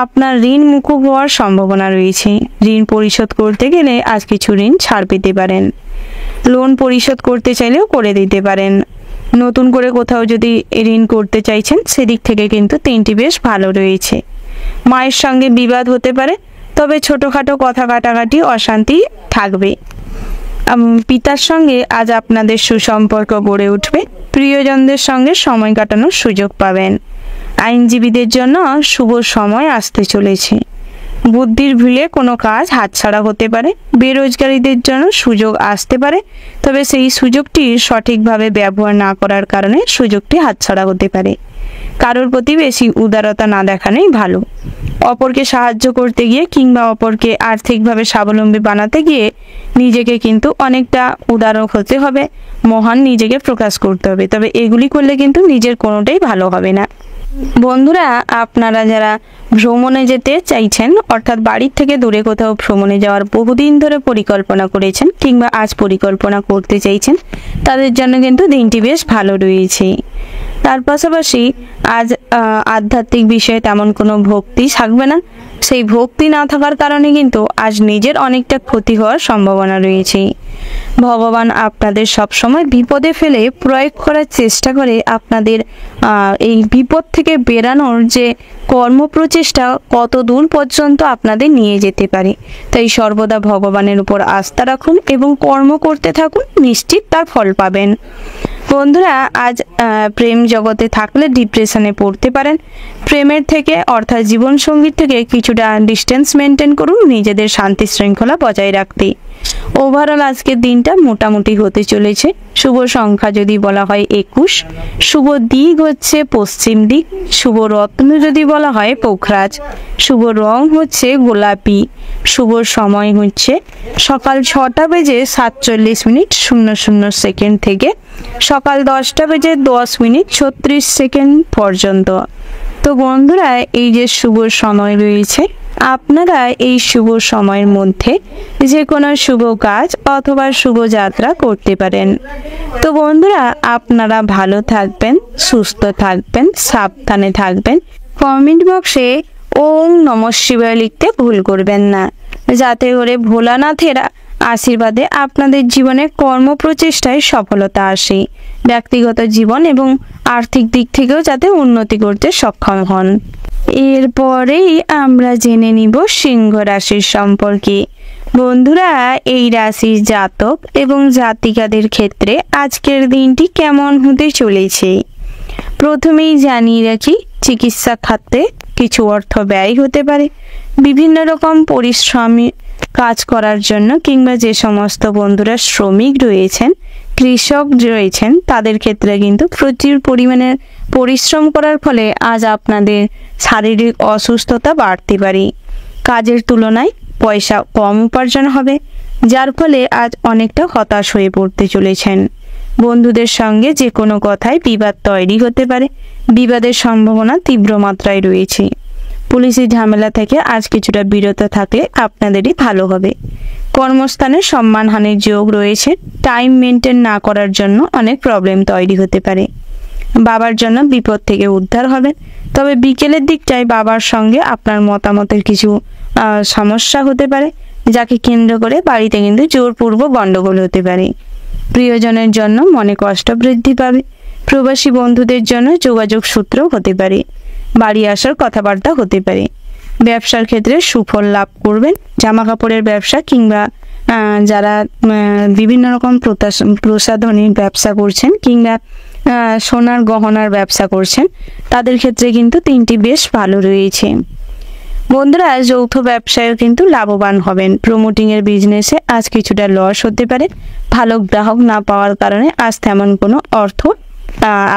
আপনার ঋণ মুকুব হওয়ার সম্ভাবনা রয়েছে। ঋণ পরিশোধ করতে গেলে আজ কিছু ঋণ ছাড় পেতে পারেন। লোন পরিশোধ করতে চাইলেও করে দিতে পারেন। নতুন করে কোথাও যদি ঋণ করতে চাইছেন, সেদিক থেকে কিন্তু দিনটি বেশ ভালো রয়েছে। মায়ের সঙ্গে বিবাদ হতে পারে, তবে ছোটোখাটো কথা কাটাকাটি অশান্তি থাকবে। পিতার সঙ্গে আজ আপনাদের সুসম্পর্ক গড়ে উঠবে। প্রিয়জনদের সঙ্গে সময় কাটানোর সুযোগ পাবেন। আইনজীবীদের জন্য শুভ সময় আসতে চলেছে। বুদ্ধির ভিড়ে কোনো কাজ হাতছাড়া হতে পারে। বেরোজগারীদের জন্য সুযোগ আসতে পারে, তবে সেই সুযোগটি সঠিকভাবে ব্যবহার না করার কারণে সুযোগটি হাতছাড়া হতে পারে। কারোর প্রতি বেশি উদারতা না দেখানোই ভালো। অপরকে সাহায্য করতে গিয়ে কিংবা অপরকে আর্থিকভাবে স্বাবলম্বী বানাতে গিয়ে নিজেকে কিন্তু অনেকটা উদার হতে হবে, মহান নিজেকে প্রকাশ করতে হবে। তবে এগুলি করলে কিন্তু নিজের কোনোটাই ভালো হবে না। বন্ধুরা, আপনারা যারা ভ্রমণে যেতে চাইছেন, অর্থাৎ বাড়ির থেকে দূরে কোথাও ভ্রমণে যাওয়ার বহুদিন ধরে পরিকল্পনা করেছেন কিংবা আজ পরিকল্পনা করতে চাইছেন, তাদের জন্য কিন্তু দিনটি বেশ ভালো রয়েছে। তার পাশাপাশি আজ আধ্যাত্মিক বিষয়ে তেমন কোনো ভক্তি থাকবে না। সেই ভক্তি না থাকার কারণে কিন্তু আজ নিজের অনেকটা ক্ষতি হওয়ার সম্ভাবনা রয়েছে। ভগবান আপনাদের সবসময় বিপদে ফেলে প্রয়োগ করার চেষ্টা করে। আপনাদের এই বিপদ থেকে বেরানোর যে কর্মপ্রচেষ্টা কত দূর পর্যন্ত আপনাদের নিয়ে যেতে পারে। তাই সর্বদা ভগবানের উপর আস্থা রাখুন এবং কর্ম করতে থাকুন, নিশ্চিত তার ফল পাবেন। বন্ধুরা, আজ প্রেম জগতে থাকলে ডিপ্রেশনে পড়তে পারেন। প্রেমের থেকে অর্থাৎ জীবনসঙ্গীর থেকে কিছুটা ডিস্টেন্স মেনটেন করুন, নিজেদের শান্তি শৃঙ্খলা বজায় রাখতে। ওভারঅল আজকের দিনটা মোটামুটি হতে চলেছে। শুভ সংখ্যা যদি বলা হয় 21, শুভ দিক হচ্ছে পশ্চিম দিক, শুভ রত্ন যদি বলা হয় পোখরাজ, শুভ রং হচ্ছে গোলাপি, শুভ সময় হচ্ছে সকাল 6:47:00 থেকে সকাল 10:10:36 পর্যন্ত। তো বন্ধুরা, এই যে শুভ সময় রয়েছে, আপনারা এই শুভ সময়ের মধ্যে যে কোনো শুভ কাজ অথবা শুভ যাত্রা করতে পারেন। তো বন্ধুরা, আপনারা ভালো থাকবেন, সুস্থ থাকবেন, সাবধানে থাকবেন। কমেন্ট বক্সে ওম নমঃ শিবায় লিখতে ভুল করবেন না, যাতে করে ভোলানাথের আশীর্বাদে আপনাদের জীবনে কর্মপ্রচেষ্টায় সফলতা আসে। ব্যক্তিগত জীবন এবং আর্থিক দিক থেকেও যাতে উন্নতি করতে সক্ষম হন। এরপরেই আমরা জেনে নিব সিংহ রাশির সম্পর্কে। বন্ধুরা, এই রাশির জাতক এবং জাতিকাদের ক্ষেত্রে আজকের দিনটি কেমন হতে চলেছে। প্রথমেই জানিয়ে রাখি, চিকিৎসা খাতে কিছু অর্থ ব্যয় হতে পারে। বিভিন্ন রকম পরিশ্রমী কাজ করার জন্য কিংবা যে সমস্ত বন্ধুরা শ্রমিক রয়েছেন, কৃষক রয়েছেন, তাদের ক্ষেত্রে কিন্তু প্রচুর পরিমাণে পরিশ্রম করার ফলে আজ আপনাদের শারীরিক অসুস্থতা বাড়তে পারে। কাজের তুলনায় পয়সা কম উপার্জন হবে, যার ফলে আজ অনেকটা হতাশ হয়ে পড়তে চলেছেন। বন্ধুদের সঙ্গে যে কোনো কথায় বিবাদ তৈরি হতে পারে। বিবাদের সম্ভাবনা তীব্র মাত্রায় রয়েছে। পুলিশি ঝামেলা থেকে আজ কিছুটা বিরত থাকলে আপনাদেরই ভালো হবে। কর্মস্থানে সম্মানহানির যোগ রয়েছে। টাইম মেনটেন না করার জন্য অনেক প্রবলেম তৈরি হতে পারে। বাবার জন্য বিপদ থেকে উদ্ধার হবেন। তবে বিকেলের দিকটায় বাবার সঙ্গে আপনার মতামতের কিছু সমস্যা হতে পারে, যাকে কেন্দ্র করে বাড়িতে কিন্তু জোরপূর্বক গণ্ডগোল হতে পারে। প্রিয়জনের জন্য মনে কষ্ট বৃদ্ধি পাবে। প্রবাসী বন্ধুদের জন্য যোগাযোগ সূত্র হতে পারে। বাড়ি আসার কথাবার্তা হতে পারে। ব্যবসার ক্ষেত্রে সুফল লাভ করবেন। জামা কাপড়ের ব্যবসা কিংবা যারা বিভিন্ন রকম প্রসাধনীর ব্যবসা করছেন কিংবা সোনার গহনার ব্যবসা করছেন, তাদের ক্ষেত্রে কিন্তু দিনটি বেশ ভালো রয়েছে। বন্ধুরা, যৌথ ব্যবসায় কিন্তু লাভবান হবেন। প্রমোটিংয়ের বিজনেসে আজ কিছুটা লস হতে পারে। ভালো গ্রাহক না পাওয়ার কারণে আজ তেমন কোনো অর্থ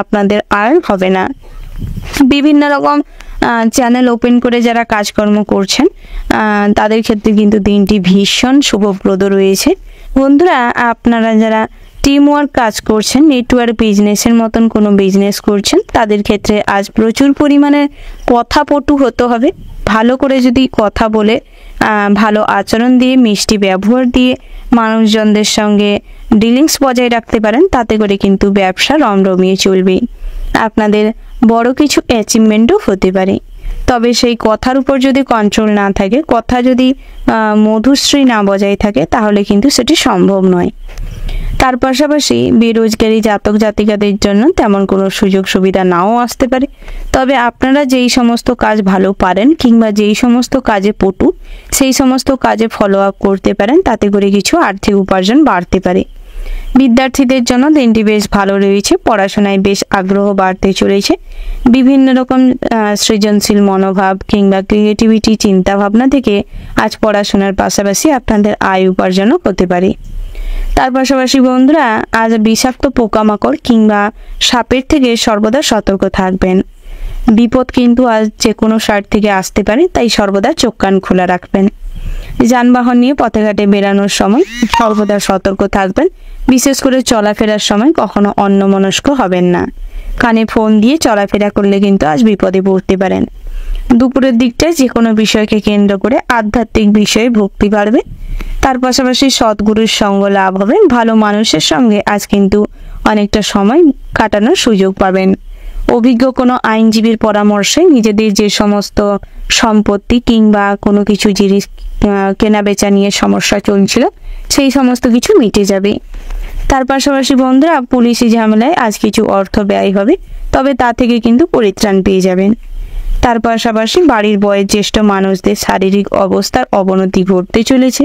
আপনাদের আয় হবে না। বিভিন্ন রকম চ্যানেল ওপেন করে যারা কাজকর্ম করছেন, তাদের ক্ষেত্রে কিন্তু দিনটি ভীষণ শুভপ্রদ রয়েছে। বন্ধুরা, আপনারা যারা টিম ওয়ার্ক কাজ করছেন, নেটওয়ার্ক বিজনেসের মতন কোনো বিজনেস করছেন, তাদের ক্ষেত্রে আজ প্রচুর পরিমাণে কথাপটু হতে হবে। ভালো করে যদি কথা বলে, ভালো আচরণ দিয়ে, মিষ্টি ব্যবহার দিয়ে মানুষজনদের সঙ্গে ডিলিংস বজায় রাখতে পারেন, তাতে করে কিন্তু ব্যবসা রমরমিয়ে চলবে। আপনাদের বড় কিছু অ্যাচিভমেন্টও হতে পারে। তবে সেই কথার উপর যদি কন্ট্রোল না থাকে, কথা যদি মধুশ্রী না বজায় থাকে, তাহলে কিন্তু সেটি সম্ভব নয়। তার পাশাপাশি বেরোজগারি জাতক জাতিকাদের জন্য তেমন কোনো সুযোগ সুবিধা নাও আসতে পারে। তবে আপনারা যেই সমস্ত কাজ ভালো পারেন কিংবা যেই সমস্ত কাজে পটু, সেই সমস্ত কাজে ফলো আপ করতে পারেন, তাতে করে কিছু আর্থিক উপার্জন বাড়তে পারে। বিদ্যার্থীদের জন্য দিনটি বেশ ভালো রয়েছে। পড়াশোনায় বেশ আগ্রহ বাড়তে চলেছে। বিভিন্ন রকম সৃজনশীল মনোভাব কিংবা ক্রিয়েটিভিটি চিন্তাভাবনা থেকে আজ পড়াশোনার পাশাপাশি আপনাদের আয় উপার্জনও হতে পারে। তার পাশাপাশি বন্ধুরা, আজ বিষাক্ত পোকামাকড় কিংবা সাপের থেকে সর্বদা সতর্ক থাকবেন। বিপদ কিন্তু আজ যে কোনো সাইড থেকে আসতে পারে, তাই সর্বদা চোখ কান খোলা রাখবেন। যানবাহন নিয়ে পথে ঘাটে বেরানোর সময় সর্বদা সতর্ক থাকবেন। বিশেষ করে চলাফেরার সময় কখনো অন্যমনস্ক হবেন না। কানে ফোন দিয়ে চলাফেরা করলে কিন্তু আজ বিপদে পড়তে পারেন। দুপুরের দিকটায় যে কোনো বিষয়কে কেন্দ্র করে আধ্যাত্মিক বিষয়ে ভক্তি বাড়বে। তার পাশাপাশি সদ্গুরুর সঙ্গ লাভ হবে। ভালো মানুষের সঙ্গে আজ কিন্তু অনেকটা সময় কাটানোর সুযোগ পাবেন। অভিজ্ঞ কোনো আইনজীবীর পরামর্শে নিজেদের যে সমস্ত সম্পত্তি কিংবা কোনো কিছু জিনিস কেনা বেচা নিয়ে সমস্যা চলছিল, সেই সমস্ত কিছু মিটে যাবে। তার পাশাপাশি বন্ধুরা, পুলিশি ঝামেলায় আজ কিছু অর্থ ব্যয় হবে, তবে তা থেকে কিন্তু পরিত্রাণ পেয়ে যাবেন। তার পাশাপাশি বাড়ির বয়োজ্যেষ্ঠ মানুষদের শারীরিক অবস্থার অবনতি ঘটতে চলেছে।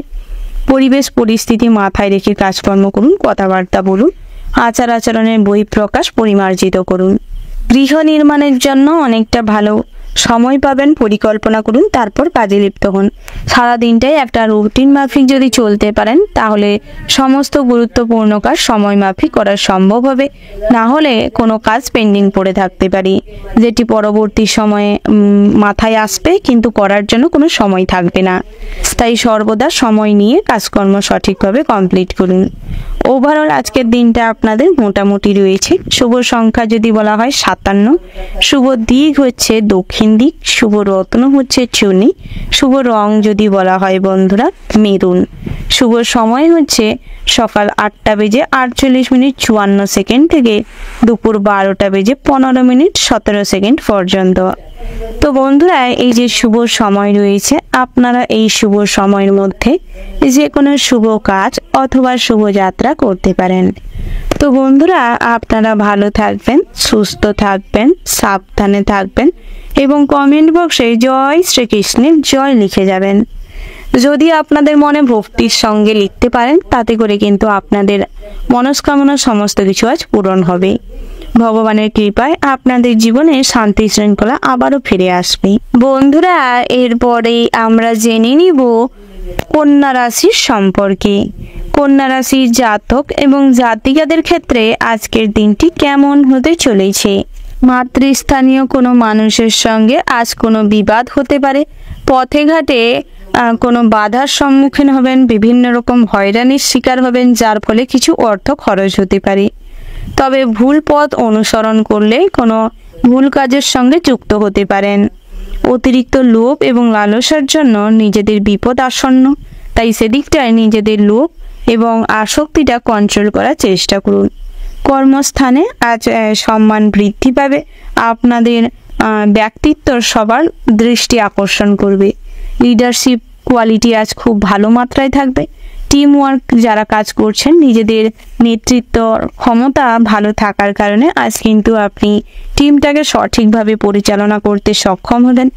পরিবেশ পরিস্থিতি মাথায় রেখে কাজকর্ম করুন, কথাবার্তা বলুন, আচার আচরণের বহিঃপ্রকাশ পরিমার্জিত করুন। গৃহ নির্মাণের জন্য অনেকটা ভালো সময় পাবেন। পরিকল্পনা করুন, তারপর কাজে লিপ্ত হন। সারা দিনটাই একটা রুটিন মাফিক যদি চলতে পারেন, তাহলে সমস্ত গুরুত্বপূর্ণ কাজ সময় মাফিক করা সম্ভব হবে। না হলে কোনো কাজ পেন্ডিং পড়ে থাকতে পারে, যেটি পরবর্তী সময়ে মাথায় আসবে কিন্তু করার জন্য কোনো সময় থাকবে না। তাই সর্বদা সময় নিয়ে কাজকর্ম সঠিকভাবে কমপ্লিট করুন। ওভারঅল আজকের দিনটা আপনাদের মোটামুটি রয়েছে। শুভ সংখ্যা যদি বলা হয় 57, শুভ দিক হচ্ছে দক্ষিণ দিক, শুভ রত্ন হচ্ছে চুনি, শুভ রং যদি বলা হয় বন্ধুরা মেরুন, শুভ সময় হচ্ছে সকাল 8:48:54 থেকে দুপুর 12:15:17 পর্যন্ত। তো বন্ধুরা, এই যে শুভ সময় রয়েছে, আপনারা এই শুভ সময়ের মধ্যে যে কোনো শুভ কাজ অথবা শুভযাত্রা করতে পারেন। তো বন্ধুরা, আপনারা ভালো থাকবেন, সুস্থ থাকবেন, সাবধানে থাকবেন এবং কমেন্ট বক্সে জয় শ্রীকৃষ্ণের জয় লিখে যাবেন। যদি আপনাদের মনে ভক্তির সঙ্গে লিখতে পারেন, তাতে করে কিন্তু আপনাদের মনস্কামনা সমস্ত কিছু আজ পূরণ হবে। ভগবানের কৃপায় আপনাদের জীবনে শান্তি শৃঙ্খলা আবারও ফিরে আসবে। বন্ধুরা, এরপরে আমরা জেনে নিব কন্যা রাশির সম্পর্কে। কন্যা রাশির জাতক এবং জাতিকাদের ক্ষেত্রে আজকের দিনটি কেমন হতে চলেছে। মাতৃস্থানীয় কোনো মানুষের সঙ্গে আজ কোনো বিবাদ হতে পারে। পথে ঘাটে কোনো বাধার সম্মুখীন হবেন, বিভিন্ন রকম হয়রানির শিকার হবেন, যার ফলে কিছু অর্থ খরচ হতে পারে। তবে ভুল পথ অনুসরণ করলে কোনো ভুল কাজের সঙ্গে যুক্ত হতে পারেন। অতিরিক্ত লোভ এবং লালসার জন্য নিজেদের বিপদ আসন্ন, তাই সেদিকটায় নিজেদের লোভ এবং আসক্তিটা কন্ট্রোল করার চেষ্টা করুন। কর্মস্থানে আজ সম্মান বৃদ্ধি পাবে। আপনাদের ব্যক্তিত্ব সবার দৃষ্টি আকর্ষণ করবে। লিডারশিপ কোয়ালিটি আজ খুব ভালো মাত্রায় থাকবে। টিম ওয়ার্ক যারা কাজ করছেন, নিজেদের নেতৃত্ব ক্ষমতা ভালো থাকার কারণে আজ কিন্তু আপনি টিমটাকে সঠিকভাবে পরিচালনা করতে সক্ষম হলেন,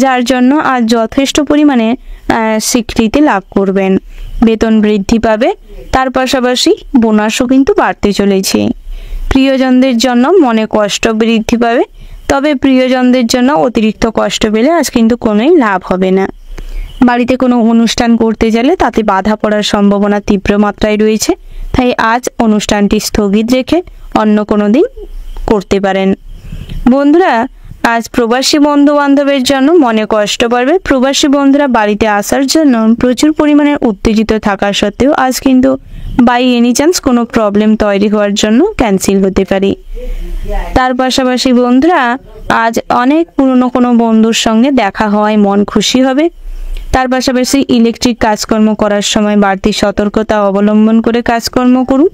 যার জন্য আজ যথেষ্ট পরিমাণে স্বীকৃতি লাভ করবেন। বেতন বৃদ্ধি পাবে, তার পাশাপাশি বোনাসও কিন্তু বাড়তে চলেছে। প্রিয়জনদের জন্য মনে কষ্ট বৃদ্ধি পাবে, তবে প্রিয়জনদের জন্য অতিরিক্ত কষ্ট পেলে আজ কিন্তু কোনোই লাভ হবে না। বাড়িতে কোনো অনুষ্ঠান করতে গেলে তাতে বাধা পড়ার সম্ভাবনা তীব্র মাত্রায় রয়েছে, তাই আজ অনুষ্ঠানটি স্থগিত রেখে অন্য কোনো দিন করতে পারেন। বন্ধুরা, আজ প্রবাসী বন্ধু বান্ধবের জন্য মনে কষ্ট পাবে। প্রবাসী বন্ধুরা বাড়িতে আসার জন্য প্রচুর পরিমাণে উত্তেজিত থাকা সত্ত্বেও আজ কিন্তু বাই এনি চান্স কোনো প্রবলেম তৈরি হওয়ার জন্য ক্যান্সেল হতে পারে। তার পাশাপাশি বন্ধুরা, আজ অনেক পুরনো কোনো বন্ধুর সঙ্গে দেখা হওয়ায় মন খুশি হবে। তার পাশাপাশি ইলেকট্রিক কাজকর্ম করার সময় বাড়তি সতর্কতা অবলম্বন করে কাজকর্ম করুন।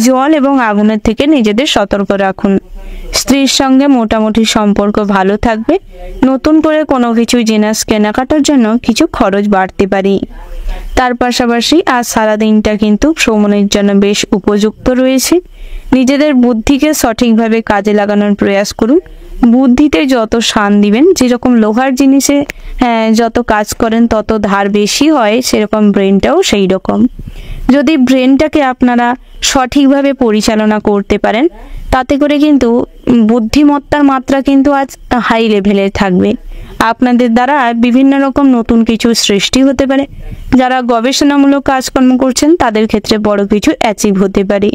জল এবং আগুনের থেকে নিজেদের সতর্ক রাখুন। স্ত্রীর সঙ্গে মোটামুটি সম্পর্ক ভালো থাকবে। নতুন করে কোনো কিছু জিনিস কেনাকাটার জন্য কিছু খরচ বাড়তে পারে। তার পাশাপাশি আজ সারাদিনটা কিন্তু ভ্রমণের জন্য বেশ উপযুক্ত রয়েছে। নিজেদের বুদ্ধিকে সঠিকভাবে কাজে লাগানোর প্রয়াস করুন। বুদ্ধিতে যত শান দিবেন, যেরকম লোহার জিনিসে যত কাজ করেন তত ধার বেশি হয়, সেরকম ব্রেনটাও সেই রকম। যদি ব্রেনটাকে আপনারা সঠিকভাবে পরিচালনা করতে পারেন, তাতে করে কিন্তু বুদ্ধিমত্তার মাত্রা কিন্তু আজ হাই লেভেলে থাকবে। আপনাদের দ্বারা বিভিন্ন রকম নতুন কিছু সৃষ্টি হতে পারে। যারা গবেষণামূলক কাজকর্ম করছেন তাদের ক্ষেত্রে বড় কিছু অ্যাচিভ হতে পারে।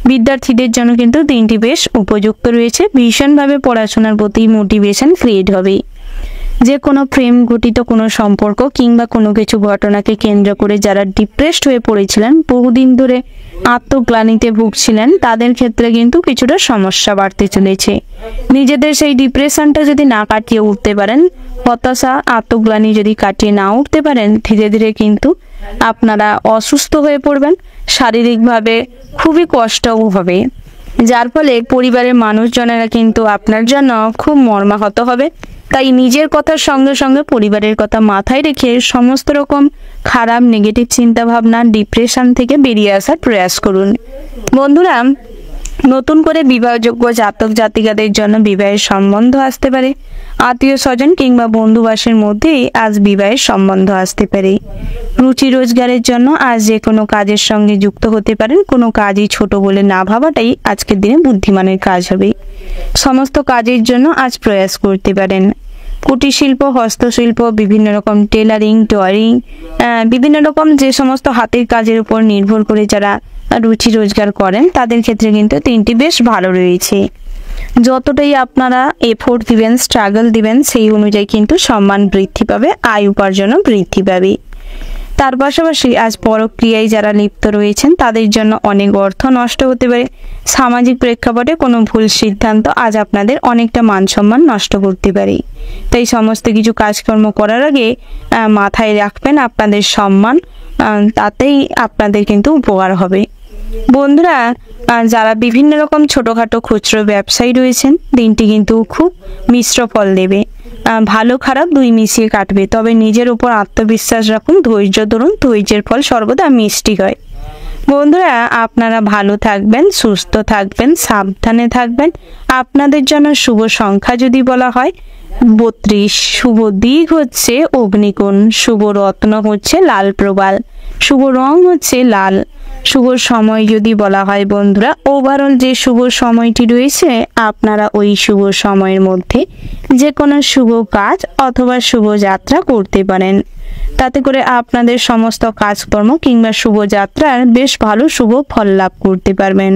বিদ্যার্থীদের জন্য কিন্তু দিনটি বেশ উপযুক্ত রয়েছে। ভীষণভাবে পড়াশোনার প্রতি মোটিভেশন ক্রিয়েট হবে। যে কোনো প্রেম ঘটিত কোনো সম্পর্ক কিংবা কোনো কিছু ঘটনাকে কেন্দ্র করে যারা ডিপ্রেসড হয়ে পড়েছিলেন, বহুদিন ধরে আত্মগ্লানিতে ভুগছিলেন, তাদের ক্ষেত্রে কিন্তু কিছুটা সমস্যা বাড়তে চলেছে। নিজেদের সেই ডিপ্রেশনটা যদি না কাটিয়ে উঠতে পারেন, হতাশা আত্মগ্লানি যদি কাটিয়ে না উঠতে পারেন, ধীরে ধীরে কিন্তু আপনারা অসুস্থ হয়ে পড়বেন। শারীরিকভাবে খুবই কষ্টও হবে, যার ফলে পরিবারের মানুষজনেরা কিন্তু আপনার জন্য খুব মর্মাহত হবে। তাই নিজের কথার সঙ্গে সঙ্গে পরিবারের কথা মাথায় রেখে সমস্ত রকম খারাপ নেগেটিভ চিন্তাভাবনা, ডিপ্রেশন থেকে বেরিয়ে আসার প্রয়াস করুন। বন্ধুরা, নতুন করে বিবাহযোগ্য জাতক জাতিকাদের জন্য বিবাহের সম্বন্ধ আসতে পারে। আত্মীয় স্বজন কিংবা বন্ধুবাসের মধ্যেই আজ বিবাহের সম্বন্ধ আসতে পারে। রুচি রোজগারের জন্য আজ যে কোনো কাজের সঙ্গে যুক্ত হতে পারেন। কোনো কাজই ছোট বলে না ভাবাটাই আজকের দিনে বুদ্ধিমানের কাজ হবে। সমস্ত কাজের জন্য আজ প্রয়াস করতে পারেন। কুটির শিল্প, হস্তশিল্প, বিভিন্ন রকম টেলারিং, টয়ারিং, বিভিন্ন রকম যে সমস্ত হাতের কাজের উপর নির্ভর করে যারা রুচি রোজগার করেন, তাদের ক্ষেত্রে কিন্তু দিনটি বেশ ভালো রয়েছে। যতটাই আপনারা এফোর্ট দিবেন, স্ট্রাগল দিবেন, সেই অনুযায়ী কিন্তু সম্মান বৃদ্ধি পাবে, আয় উপার্জনও বৃদ্ধি পাবে। তার পাশাপাশি আজ পরক্রিয়ায় যারা লিপ্ত রয়েছেন তাদের জন্য অনেক অর্থ নষ্ট হতে পারে। সামাজিক প্রেক্ষাপটে কোনো ভুল সিদ্ধান্ত আজ আপনাদের অনেকটা মান সম্মান নষ্ট করতে পারে। তাই সমস্ত কিছু কাজকর্ম করার আগে মাথায় রাখবেন আপনাদের সম্মান তাতেই আপনাদের কিন্তু উপকার হবে। বন্ধুরা, যারা বিভিন্ন রকম ছোটোখাটো খুচরো ব্যবসায়ী রয়েছেন, দিনটি কিন্তু খুব মিশ্র ফল দেবে। ভালো খারাপ দুই মিশিয়ে কাটবে, তবে নিজের উপর আত্মবিশ্বাস রাখুন, ধৈর্য ধরুন, ধৈর্যের ফল সর্বদা মিষ্টি হয়। বন্ধুরা, আপনারা ভালো থাকবেন, সুস্থ থাকবেন, সাবধানে থাকবেন। আপনাদের জন্য শুভ সংখ্যা যদি বলা হয় 32, শুভ দিক হচ্ছে অগ্নিকোণ, শুভ রত্ন হচ্ছে লাল প্রবাল, শুভ রং হচ্ছে লাল। শুভ সময় যদি বলা হয় বন্ধুরা, ওভারঅল যে শুভ সময়টি রয়েছে, আপনারা ওই শুভ সময়ের মধ্যে যে কোনো শুভ কাজ অথবা শুভ যাত্রা করতে পারেন। তাতে করে আপনাদের সমস্ত কাজকর্ম কিংবা শুভযাত্রার বেশ ভালো শুভ ফল লাভ করতে পারবেন।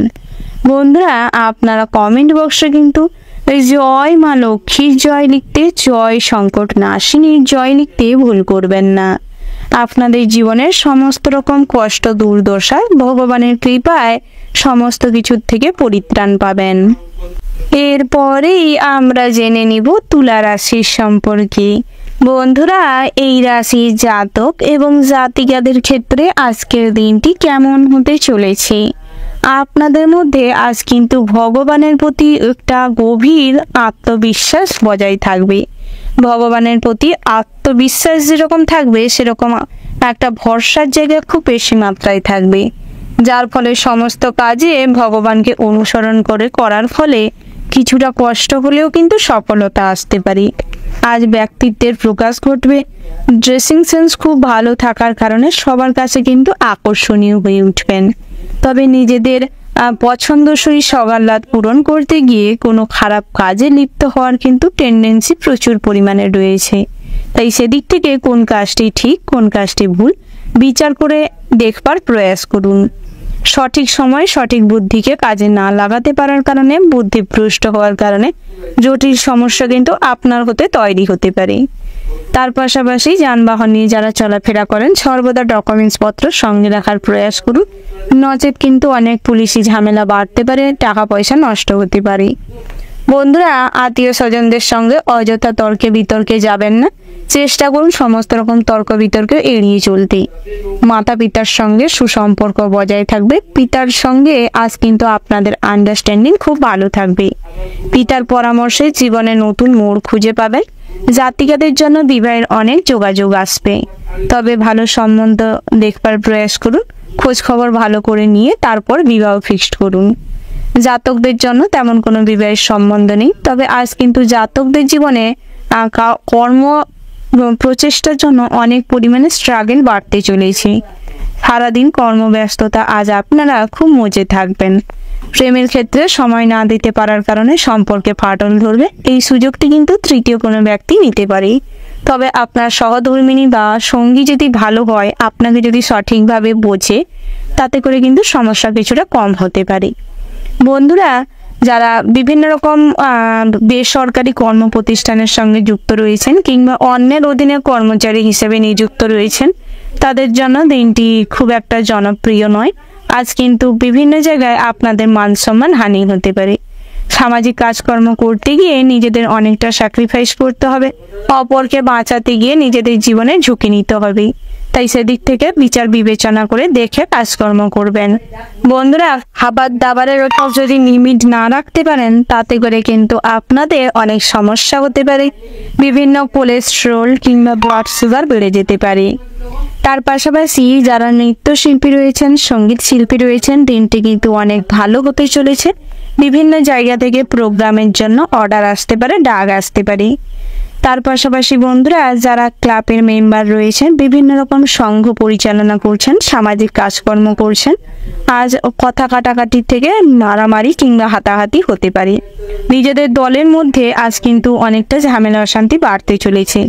বন্ধুরা, আপনারা কমেন্ট বক্সে কিন্তু জয় মা লক্ষ্মীর জয় লিখতে, জয় সংকট নাশিনীর জয় লিখতে ভুল করবেন না। আপনাদের জীবনের সমস্ত রকম কষ্ট দুর্দশায় ভগবানের কৃপায় সমস্ত কিছুর থেকে পরিত্রাণ পাবেন। এরপরেই আমরা জেনে নিব তুলা রাশির সম্পর্কে। বন্ধুরা, এই রাশির জাতক এবং জাতিকাদের ক্ষেত্রে আজকের দিনটি কেমন হতে চলেছে। আপনাদের মধ্যে আজ কিন্তু ভগবানের প্রতি একটা গভীর আত্মবিশ্বাস বজায় থাকবে। ভগবানের প্রতি আত্মবিশ্বাস যেরকম থাকবে, সেরকম একটা ভরসার জায়গা খুব বেশি মাত্রায় থাকবে, যার ফলে সমস্ত কাজে ভগবানকে অনুসরণ করে করার ফলে কিছুটা কষ্ট হলেও কিন্তু সফলতা আসতে পারে। আজ ব্যক্তিত্বের প্রকাশ ঘটবে। ড্রেসিং সেন্স খুব ভালো থাকার কারণে সবার কাছে কিন্তু আকর্ষণীয় হয়ে উঠবেন। তবে নিজেদের পছন্দসই সকাল্লাদ পূরণ করতে গিয়ে কোনো খারাপ কাজে লিপ্ত হওয়ার কিন্তু টেন্ডেন্সি প্রচুর পরিমাণে রয়েছে। তাই সেদিক থেকে কোন কাজটি ঠিক কোন কাজটি ভুল বিচার করে দেখবার প্রয়াস করুন। সঠিক সময় সঠিক বুদ্ধিকে কাজে না লাগাতে পারার কারণে, বুদ্ধিভ্রষ্ট হওয়ার কারণে জটিল সমস্যা কিন্তু আপনার হতে তৈরি হতে পারে। তার পাশাপাশি যানবাহন নিয়ে যারা চলাফেরা করেন, সর্বদা ডকুমেন্টস পত্র সঙ্গে রাখার প্রয়াস করুন, নচেত কিন্তু অনেক পুলিশি ঝামেলা বাড়তে পারে, টাকা পয়সা নষ্ট হতে পারে। বন্ধুরা, আত্মীয় স্বজনদের সঙ্গে অযথা তর্কে বিতর্কে যাবেন না। চেষ্টা করুন সমস্ত রকম তর্ক বিতর্কে এড়িয়ে চলতে। মাতা পিতার সঙ্গে সুসম্পর্ক বজায় থাকবে। পিতার সঙ্গে আজ কিন্তু আপনাদের আন্ডারস্ট্যান্ডিং খুব ভালো থাকবে। পিতার পরামর্শে জীবনে নতুন মোড় খুঁজে পাবেন। জাতিকাদের জন্য বিবাহের অনেক যোগাযোগ আসবে, তবে ভালো সম্বন্ধ দেখবার প্রয়াস করুন। খোঁজ খবর ভালো করে নিয়ে তারপর বিবাহ ফিক্সড করুন। জাতকদের জন্য তেমন কোনো বিবাহের সম্বন্ধ নেই, তবে আজ কিন্তু জাতকদের জীবনে কর্ম প্রচেষ্টার জন্য অনেক পরিমাণে স্ট্রাগল বাড়তে চলেছে। সারাদিন কর্মব্যস্ততা, আজ আপনারা খুব মজে থাকবেন। প্রেমের ক্ষেত্রে সময় না দিতে পারার কারণে সম্পর্কে ফাটল ধরবে। এই সুযোগটি কিন্তু তৃতীয় কোনো ব্যক্তি নিতে পারে, তবে আপনার সহধর্মিণী বা সঙ্গী যদি ভালো হয়, আপনাকে যদি সঠিকভাবে বোঝে, তাতে করে কিন্তু সমস্যা কিছুটা কম হতে পারে। বন্ধুরা, যারা বিভিন্ন রকম বেসরকারি কর্ম প্রতিষ্ঠানের সঙ্গে যুক্ত রয়েছেন কিংবা অন্যের অধীনে কর্মচারী হিসেবে নিযুক্ত রয়েছেন, তাদের জন্য দিনটি খুব একটা জনপ্রিয় নয়। আজ কিন্তু বিভিন্ন জায়গায় আপনাদের মান সম্মান হানি হতে পারে। সামাজিক কাজকর্ম করতে গিয়ে নিজেদের অনেকটা স্যাক্রিফাইস করতে হবে। অপরকে বাঁচাতে গিয়ে নিজেদের জীবনে ঝুঁকি নিতে হবে। তাই সেদিক থেকে বিচার বিবেচনা করে দেখে কাজকর্ম করবেন। বন্ধুরা, খাবার দাবারের ওপর যদি লিমিট না রাখতে পারেন, তাতে করে কিন্তু আপনাদের অনেক সমস্যা হতে পারে। বিভিন্ন কোলেস্ট্রল কিংবা ব্লাড সুগার বেড়ে যেতে পারে। তার পাশাপাশি যারা নৃত্যশিল্পী রয়েছেন, সঙ্গীত শিল্পী রয়েছেন, দিনটি কিন্তু অনেক ভালো হতে চলেছে। বিভিন্ন জায়গা থেকে প্রোগ্রামের জন্য অর্ডার আসতে পারে, ডাক আসতে পারে। তার পাশাপাশি বন্ধুরা, যারা ক্লাবের মেম্বার রয়েছেন, বিভিন্ন রকম সংঘ পরিচালনা করছেন, সামাজিক কাজকর্ম করছেন, আজ কথা কাটাকাটি থেকে মারামারি কিংবা হাতাহাতি হতে পারে। নিজেদের দলের মধ্যে আজ কিন্তু অনেকটা ঝামেলা অশান্তি বাড়তে চলেছে।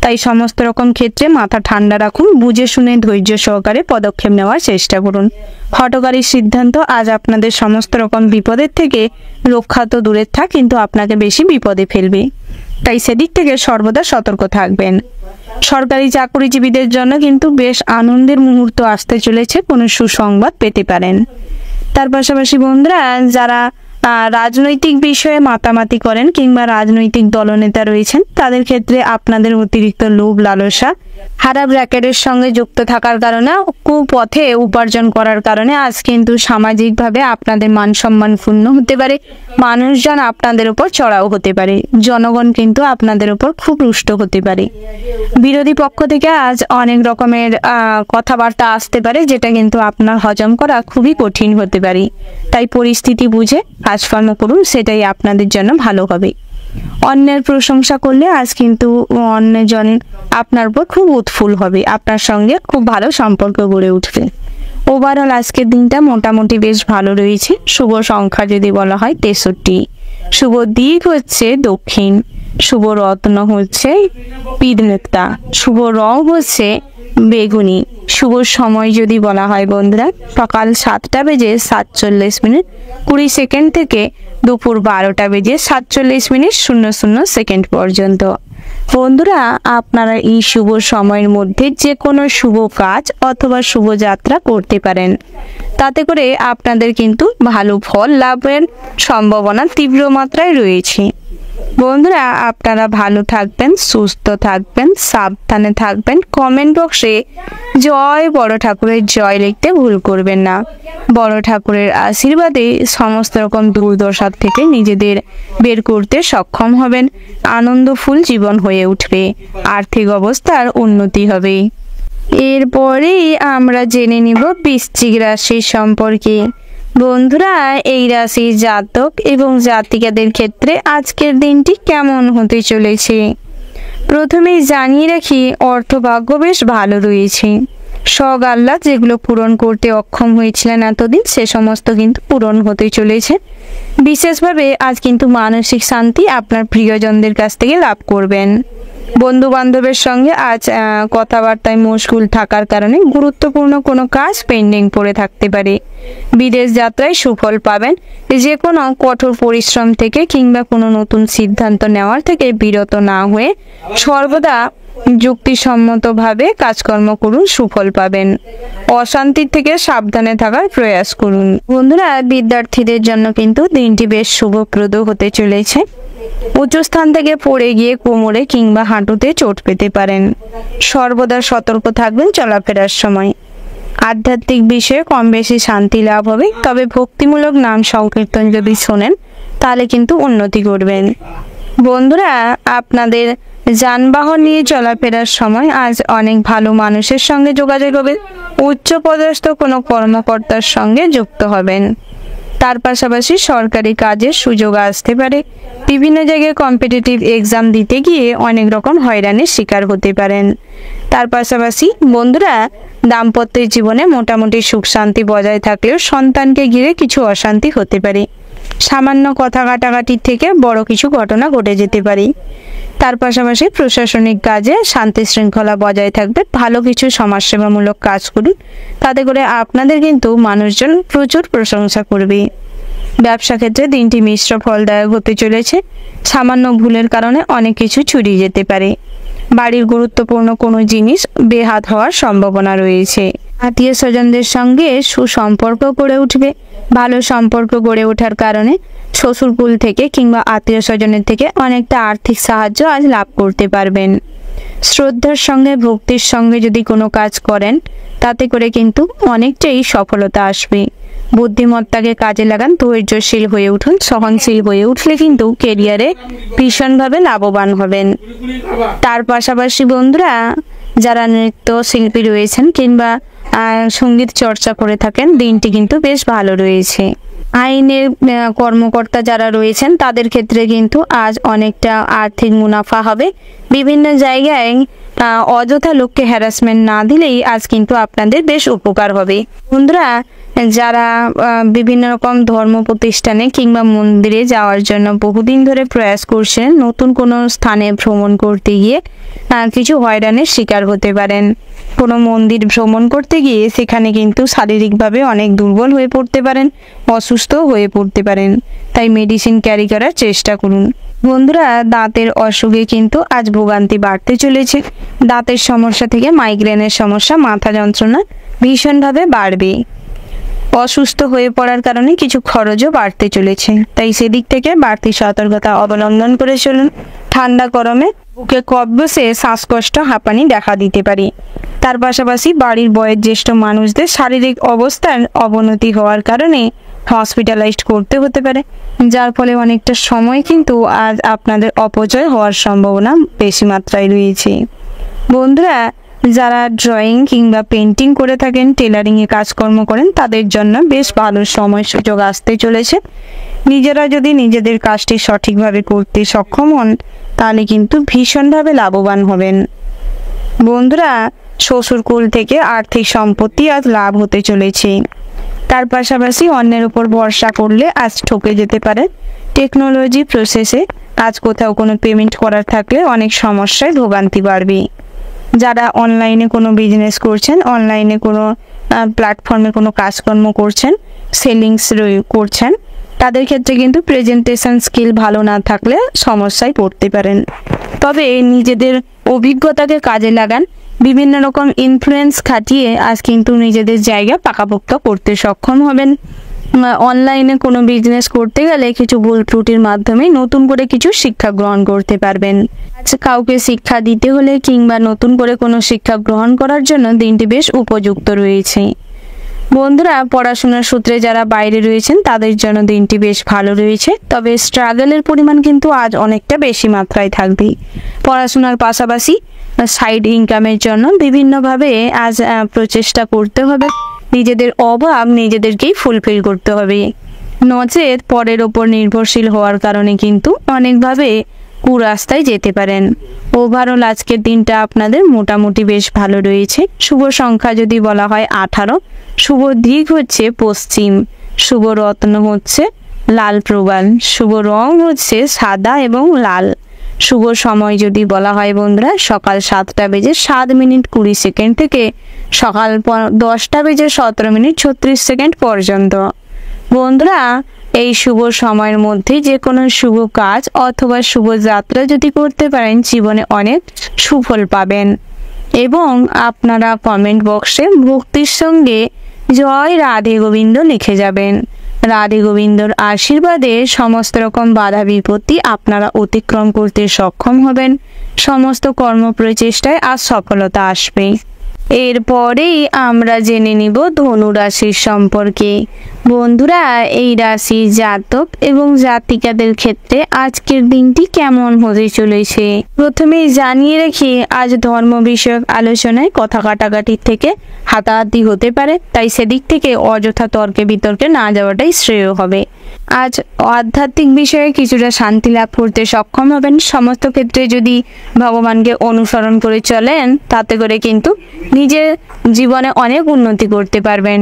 তাই সমস্ত রকম ক্ষেত্রে মাথা ঠান্ডা রাখুন, বুঝে শুনে ধৈর্য সহকারে পদক্ষেপ নেওয়ার চেষ্টা করুন। হঠকারী সিদ্ধান্ত আজ আপনাদের সমস্ত রকম বিপদের থেকে রক্ষা তো দূরের থাক, কিন্তু আপনাকে বেশি বিপদে ফেলবে। তাই সেদিক থেকে সর্বদা সতর্ক থাকবেন। সরকারি চাকরিজীবীদের জন্য কিন্তু বেশ আনন্দের মুহূর্ত আসতে চলেছে, কোনো সুসংবাদ পেতে পারেন। তার পাশাপাশি বন্ধুরা, যারা রাজনৈতিক বিষয়ে মাতামাতি করেন কিংবা রাজনৈতিক দলনেতা রয়েছেন, তাদের ক্ষেত্রে আপনাদের অতিরিক্ত লোভ লালসা খারাপ র্যাকেটের সঙ্গে যুক্ত থাকার কারণে, কুপথে উপার্জন করার কারণে আজ কিন্তু সামাজিকভাবে আপনাদের মান সম্মান ক্ষুণ্ণ হতে পারে। মানুষজন আপনাদের উপর চড়াও হতে পারে। জনগণ কিন্তু আপনাদের উপর খুব রুষ্ট হতে পারে। বিরোধী পক্ষ থেকে আজ অনেক রকমের কথাবার্তা আসতে পারে, যেটা কিন্তু আপনার হজম করা খুবই কঠিন হতে পারে। তাই পরিস্থিতি বুঝে কাজকর্ম করুন, সেটাই আপনাদের জন্য ভালো হবে। অন্যের প্রশংসা করলে আজ কিন্তু অন্যজন আপনার উপর খুব উৎফুল্ল হবে, আপনার সঙ্গে খুব ভালো সম্পর্ক গড়ে উঠবে। ওভারঅল আজকের দিনটা মোটামুটি বেশ ভালো রয়েছে। শুভ সংখ্যা যদি বলা হয় 63, শুভ দিক হচ্ছে দক্ষিণ, শুভ রত্ন হচ্ছে পিতনেতা, শুভ রং হচ্ছে বেগুনি। শুভ সময় যদি বলা হয় বন্ধুরা, সকাল 7টা বেজে 47 মিনিট 20 সেকেন্ড থেকে দুপুর 12টা বেজে 47 মিনিট 00 সেকেন্ড পর্যন্ত। বন্ধুরা, আপনারা এই শুভ সময়ের মধ্যে যে কোনো শুভ কাজ অথবা শুভযাত্রা করতে পারেন। তাতে করে আপনাদের কিন্তু ভালো ফল লাভের সম্ভাবনা তীব্র মাত্রায় রয়েছে। বন্ধুরা, আপনারা ভালো থাকবেন, সুস্থ থাকবেন, সাবধানে থাকবেন। কমেন্ট বক্সে জয় বড় ঠাকুরের জয় লিখতে ভুল করবেন না। বড় ঠাকুরের আশীর্বাদে সমস্ত রকম দুর্দশা থেকে নিজেদের বের করতে সক্ষম হবেন। আনন্দফুল জীবন হয়ে উঠবে, আর্থিক অবস্থার উন্নতি হবে। এরপরেই আমরা জেনে নিব বৃশ্চিক রাশির সম্পর্কে। বন্ধুরা, এই রাশির জাতক এবং জাতিকাদের ক্ষেত্রে আজকের দিনটি কেমন হতে চলেছে। প্রথমেই জানিয়ে রাখি, অর্থভাগ্য বেশ ভালো রয়েছে। শখ আহ্লাদ যেগুলো পূরণ করতে অক্ষম হয়েছিলেন এতদিন, সে সমস্ত কিন্তু পূরণ হতে চলেছে। বিশেষভাবে আজ কিন্তু মানসিক শান্তি আপনার প্রিয়জনদের কাছ থেকে লাভ করবেন। বন্ধু বান্ধবের সঙ্গে আজ কথাবার্তায় মশগুল থাকার কারণে গুরুত্বপূর্ণ কোনো কাজ পেন্ডিং পড়ে থাকতে পারে। বিদেশ যাত্রায় সুফল পাবেন। যে কোনো কঠোর পরিশ্রম থেকে কিংবা কোনো নতুন সিদ্ধান্ত নেওয়ার থেকে বিরত না হয়ে সর্বদা যুক্তিসম্মতভাবে কাজকর্ম করুন, সুফল পাবেন। অশান্তির থেকে সাবধানে থাকার প্রয়াস করুন। বন্ধুরা, বিদ্যার্থীদের জন্য কিন্তু দিনটি বেশ শুভপ্রদ হতে চলেছে। উঁচু স্থান থেকে পড়ে গিয়ে কোমরে কিংবা হাঁটুতে চোট পেতে পারেন। সর্বদা সতর্ক থাকবেন চলাফেরার সময়। আধ্যাত্মিক বিষয়ে কম বেশি শান্তি লাভ হবে, তবে ভক্তিমূলক নাম সংকীর্তন যদি শোনেন তাহলে কিন্তু উন্নতি করবেন। বন্ধুরা, আপনাদের যানবাহন নিয়ে চলাফেরার সময় আজ অনেক ভালো মানুষের সঙ্গে যোগাযোগ হবে। উচ্চপদস্থ কোনো কর্মকর্তার সঙ্গে যুক্ত হবেন। তার পাশাপাশি সরকারি কাজের সুযোগ আসতে পারে। বিভিন্ন জায়গায় কম্পিটিটিভ এক্সাম দিতে গিয়ে অনেক রকম হয়রানির শিকার হতে পারেন। তার পাশাপাশি বন্ধুরা, দাম্পত্যের জীবনে মোটামুটি সুখ শান্তি বজায় থাকলেও সন্তানকে ঘিরে কিছু অশান্তি হতে পারে। সামান্য কথা কাটাকাটির থেকে বড় কিছু ঘটনা ঘটে যেতে পারে। তার পাশাপাশি প্রশাসনিক কাজে শান্তি শৃঙ্খলা বজায় থাকবে। ভালো কিছু সমাজসেবামূলক কাজ করুন, তাতে করে আপনাদের কিন্তু মানুষজন প্রচুর প্রশংসা করবে। ব্যবসা ক্ষেত্রে দিনটি মিশ্র ফলদায়ক হতে চলেছে। সামান্য ভুলের কারণে অনেক কিছু ছড়িয়ে যেতে পারে। বাড়ির গুরুত্বপূর্ণ কোনো জিনিস বেহাত হওয়ার সম্ভাবনা রয়েছে। আত্মীয় স্বজনদের সঙ্গে সুসম্পর্ক গড়ে উঠবে। ভালো সম্পর্ক গড়ে ওঠার কারণে শ্বশুরকুল থেকে কিংবা আত্মীয় স্বজনের থেকে অনেকটা আর্থিক সাহায্য আজ লাভ করতে পারবেন। শ্রদ্ধার সঙ্গে ভক্তির সঙ্গে যদি কোনো কাজ করেন, তাতে করে কিন্তু অনেকটাই সফলতা আসবে। বুদ্ধিমত্তাকে কাজে লাগান, ধৈর্যশীল হয়ে উঠুন। সহনশীল হয়ে উঠলে কিন্তু কেরিয়ারে ভীষণভাবে লাভবান হবেন। তার পাশাপাশি বন্ধুরা, যারা নৃত্য শিল্পী রয়েছেন কিংবা সঙ্গীত চর্চা করে থাকেন, দিনটি কিন্তু বেশ ভালো রয়েছে। আইনের কর্মকর্তা যারা রয়েছেন তাদের ক্ষেত্রে কিন্তু আজ অনেকটা আর্থিক মুনাফা হবে। বিভিন্ন জায়গায় অযথা লোককে হ্যারাসমেন্ট না দিলেই আজ কিন্তু আপনাদের বেশ উপকার হবে। বন্ধুরা, যারা বিভিন্ন রকম ধর্ম প্রতিষ্ঠানে কিংবা মন্দিরে যাওয়ার জন্য বহুদিন ধরে প্রয়াস করছেন, নতুন কোনো স্থানে ভ্রমণ করতে গিয়ে কিছু হয়রানির শিকার হতে পারেন। কোনো মন্দির ভ্রমণ করতে গিয়ে সেখানে কিন্তু শারীরিকভাবে অনেক দুর্বল হয়ে পড়তে পারেন, অসুস্থ হয়ে পড়তে পারেন। তাই মেডিসিন ক্যারি করার চেষ্টা করুন। বন্ধুরা, দাঁতের অসুখে কিন্তু আজ ভোগান্তি বাড়তে চলেছে। দাঁতের সমস্যা থেকে মাইগ্রেনের সমস্যা, মাথা যন্ত্রণা ভীষণভাবে বাড়বে। অসুস্থ হয়ে পড়ার কারণে কিছু খরচও বাড়তে চলেছে। তাই সেদিক থেকে বাড়তি সতর্কতা অবলম্বন করে চলুন। ঠান্ডা গরমে বুকে কফ বসে শ্বাসকষ্ট হাঁপানি দেখা দিতে পারে। তার পাশাপাশি বাড়ির বয়োজ্যেষ্ঠ মানুষদের শারীরিক অবস্থার অবনতি হওয়ার কারণে হসপিটালাইজড করতে হতে পারে, যার ফলে অনেকটা সময় কিন্তু আজ আপনাদের অপচয় হওয়ার সম্ভাবনা বেশি মাত্রায় রয়েছে। বন্ধুরা, যারা ড্রয়িং কিংবা পেন্টিং করে থাকেন, টেলারিংয়ে কাজকর্ম করেন, তাদের জন্য বেশ ভালো সময় সুযোগ আসতে চলেছে। নিজেরা যদি নিজেদের কাজটি সঠিকভাবে করতে সক্ষম হন তাহলে কিন্তু ভীষণভাবে লাভবান হবেন। বন্ধুরা, শ্বশুরকুল থেকে আর্থিক সম্পত্তি আজ লাভ হতে চলেছে। তার পাশাপাশি অন্যের উপর ভরসা করলে আজ ঠকে যেতে পারে। টেকনোলজি প্রসেসে আজ কোথাও কোনো পেমেন্ট করার থাকলে অনেক সমস্যায় ভোগান্তি বাড়বে। যারা অনলাইনে কোনো বিজনেস করছেন, অনলাইনে কোনো প্ল্যাটফর্মে কোনো কাজকর্ম করছেন, সেলিংস করছেন, তাদের ক্ষেত্রে কিন্তু প্রেজেন্টেশন স্কিল ভালো না থাকলে সমস্যায় পড়তে পারেন। তবে নিজেদের অভিজ্ঞতাকে কাজে লাগান, বিভিন্ন রকম ইনফ্লুয়েন্স খাটিয়ে আজ কিন্তু নিজেদের জায়গা পাকাপোক্ত করতে সক্ষম হবেন। অনলাইনে কোনো বিজনেস করতে গেলে কিছু ভুল ত্রুটির মাধ্যমে নতুন করে কিছু শিক্ষা গ্রহণ করতে পারবেন। আজ কাউকে শিক্ষা দিতে হলে কিংবা নতুন করে কোনো শিক্ষা গ্রহণ করার জন্য দিনটি বেশ উপযুক্ত রয়েছে। বন্ধুরা, পড়াশোনার সূত্রে যারা বাইরে রয়েছেন তাদের জন্য দিনটি বেশ ভালো রয়েছে, তবে স্ট্রাগলের পরিমাণ কিন্তু আজ অনেকটা বেশি মাত্রায় থাকবে। পড়াশোনার পাশাপাশি সাইড ইনকামের জন্য বিভিন্নভাবে আজ প্রচেষ্টা করতে হবে। নিজেদের অভাব নিজেদেরকেই ফুলফিল করতে হবে, নচেত পরের ওপর নির্ভরশীল হওয়ার কারণে কিন্তু অনেকভাবে কুরাস্তায় যেতে পারেন। ওভারঅল আজকের দিনটা আপনাদের মোটামুটি বেশ ভালো রয়েছে। শুভ সংখ্যা যদি বলা হয় 18, শুভ দিক হচ্ছে পশ্চিম, শুভ রত্ন হচ্ছে লাল প্রবাল, শুভ রং হচ্ছে সাদা এবং লাল। শুভ সময় যদি বলা হয় বন্ধুরা, সকাল 7:07:20 থেকে সকাল 10:17:36 পর্যন্ত। বন্ধুরা, এই শুভ সময়ের মধ্যে যে কোনো শুভ কাজ অথবা শুভ যাত্রা যদি করতে পারেন জীবনে অনেক সুফল পাবেন। এবং আপনারা কমেন্ট বক্সে ভক্তির সঙ্গে জয় রাধে গোবিন্দ লিখে যাবেন। রাধে গোবিন্দর আশীর্বাদে সমস্ত রকম বাধা বিপত্তি আপনারা অতিক্রম করতে সক্ষম হবেন। সমস্ত কর্মপ্রচেষ্টায় আজ সফলতা আসবে। এরপরেই আমরা জেনে নিব ধনু রাশির সম্পর্কে। বন্ধুরা, এই রাশির জাতক এবং জাতিকাদের ক্ষেত্রে আজকের দিনটি কেমন হতে চলেছে প্রথমেই জানিয়ে রাখি, আজ ধর্ম বিষয়ক আলোচনায় কথা কাটাকাটির থেকে হাতাহাতি হতে পারে, তাই সেদিক থেকে অযথা তর্কে বিতর্কে না যাওয়াটাই শ্রেয় হবে। আজ আধ্যাত্মিক বিষয়ে কিছুটা শান্তি লাভ করতে সক্ষম হবেন। সমস্ত ক্ষেত্রে যদি ভগবানকে অনুসরণ করে চলেন তাতে করে কিন্তু নিজের জীবনে অনেক উন্নতি করতে পারবেন।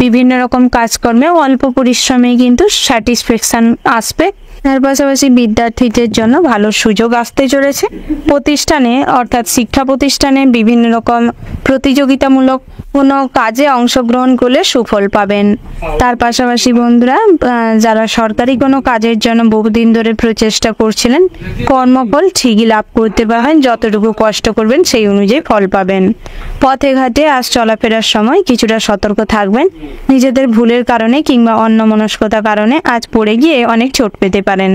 বিভিন্ন রকম কাজকর্মে অল্প পরিশ্রমে কিন্তু স্যাটিসফ্যাকশন আসবে। তার পাশাপাশি বিদ্যার্থীদের জন্য ভালো সুযোগ আসতে চলেছে। প্রতিষ্ঠানে অর্থাৎ শিক্ষা প্রতিষ্ঠানে বিভিন্ন রকম প্রতিযোগিতামূলক কোনো কাজে অংশগ্রহণ করলে সুফল পাবেন। তার পাশাপাশি বন্ধুরা, যারা সরকারি কোনো কাজের জন্য বহুদিন ধরে প্রচেষ্টা করছিলেন, কর্মফল ঠিকই লাভ করতে পারবেন। যতটুকু কষ্ট করবেন সেই অনুযায়ী ফল পাবেন। পথে ঘাটে আজ চলাফেরার সময় কিছুটা সতর্ক থাকবেন। নিজেদের ভুলের কারণে কিংবা অন্যমনস্কতার কারণে আজ পড়ে গিয়ে অনেক চোট পেতে পারেন।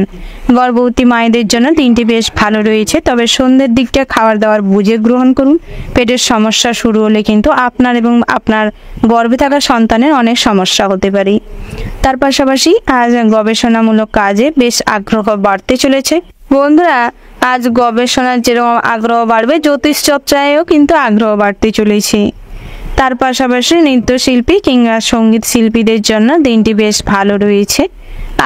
গর্ভবতী মায়েদের জন্য দিনটি বেশ ভালো রয়েছে, তবে সন্ধ্যের দিকটা খাবার দাবার বুঝে গ্রহণ করুন। পেটের সমস্যা শুরু হলে কিন্তু আপনার এবং আপনার গর্ভে থাকা সন্তানের অনেক সমস্যা হতে পারে। তার পাশাপাশি আজ গবেষণামূলক কাজে বেশ আগ্রহ বাড়তে চলেছে। বন্ধুরা, আজ গবেষণার যেরকম আগ্রহ বাড়বে, জ্যোতিষ চর্চায়ও কিন্তু আগ্রহ বাড়তে চলেছে। তার পাশাপাশি নৃত্যশিল্পী কিংবা সঙ্গীত শিল্পীদের জন্য দিনটি বেশ ভালো রয়েছে।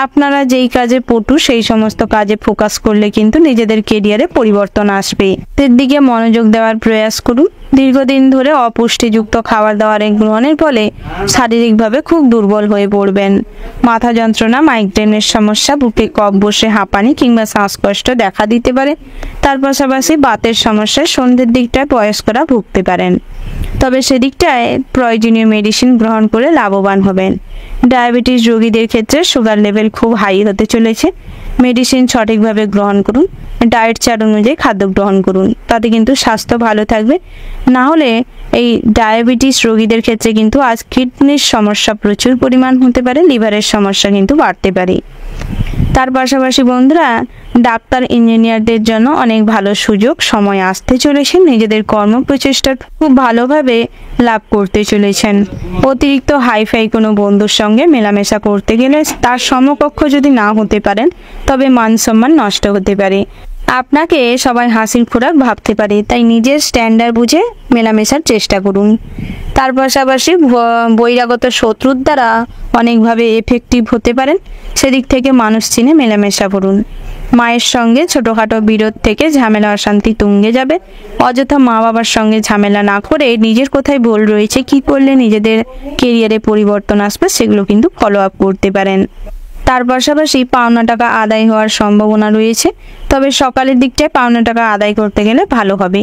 আপনারা যেই কাজে পটু সেই সমস্ত কাজে ফোকাস করলে কিন্তু নিজেদের কেরিয়ারে পরিবর্তন আসবে। এর দিকে মনোযোগ দেওয়ার প্রয়াস করুন। দীর্ঘদিন ধরে অপুষ্টিযুক্ত খাবার দাবার গ্রহণের ফলে শারীরিকভাবে খুব দুর্বল হয়ে পড়বেন। মাথা যন্ত্রণা, মাইগ্রেনের সমস্যা, বুকে কফ বসে হাঁপানি কিংবা শ্বাসকষ্ট দেখা দিতে পারে। তার পাশাপাশি বাতের সমস্যায় সন্ধ্যের দিকটায় বয়স্করা ভুগতে পারেন, তবে সেদিকটায় প্রয়োজনীয় মেডিসিন গ্রহণ করে লাভবান হবেন। ডায়াবেটিস রোগীদের ক্ষেত্রে সুগার লেভেল খুব হাই হতে চলেছে। মেডিসিন সঠিকভাবে গ্রহণ করুন, ডায়েট চার্ট অনুযায়ী খাদ্য গ্রহণ করুন, তাতে কিন্তু স্বাস্থ্য ভালো থাকবে। না হলে এই ডায়াবেটিস রোগীদের ক্ষেত্রে কিন্তু আজ কিডনির সমস্যা প্রচুর পরিমাণ হতে পারে, লিভারের সমস্যা কিন্তু বাড়তে পারে। তার পাশাপাশি বন্ধুরা, ডাক্তার ইঞ্জিনিয়ারদের জন্য অনেক ভালো সুযোগ সময় আসতে চলেছে। নিজেদের কর্ম প্রচেষ্টা খুব ভালোভাবে লাভ করতে চলেছেন। অতিরিক্ত হাইফাই কোনো বন্ধুর সঙ্গে মেলামেশা করতে গেলে তার সমকক্ষ যদি না হতে পারেন, তবে মান সম্মান নষ্ট হতে পারে। আপনাকে সবাই হাসির খোরাক ভাবতে পারে, তাই নিজের স্ট্যান্ডার্ড বুঝে মেলামেশার চেষ্টা করুন। তার পাশাপাশি বহিরাগত শত্রুর দ্বারা অনেকভাবে এফেক্টিভ হতে পারেন, সেদিক থেকে মানুষ চিনে মেলামেশা করুন। মায়ের সঙ্গে ছোটোখাটো বিরোধ থেকে ঝামেলা অশান্তি তুঙ্গে যাবে। অযথা মা বাবার সঙ্গে ঝামেলা না করে নিজের কোথায় ভুল রয়েছে, কি করলে নিজেদের কেরিয়ারে পরিবর্তন আসবে, সেগুলো কিন্তু ফলো আপ করতে পারেন। তার পাশাপাশি পাওনা টাকা আদায় হওয়ার সম্ভাবনা রয়েছে, তবে সকালের দিকটায় পাওনা টাকা আদায় করতে গেলে ভালো হবে।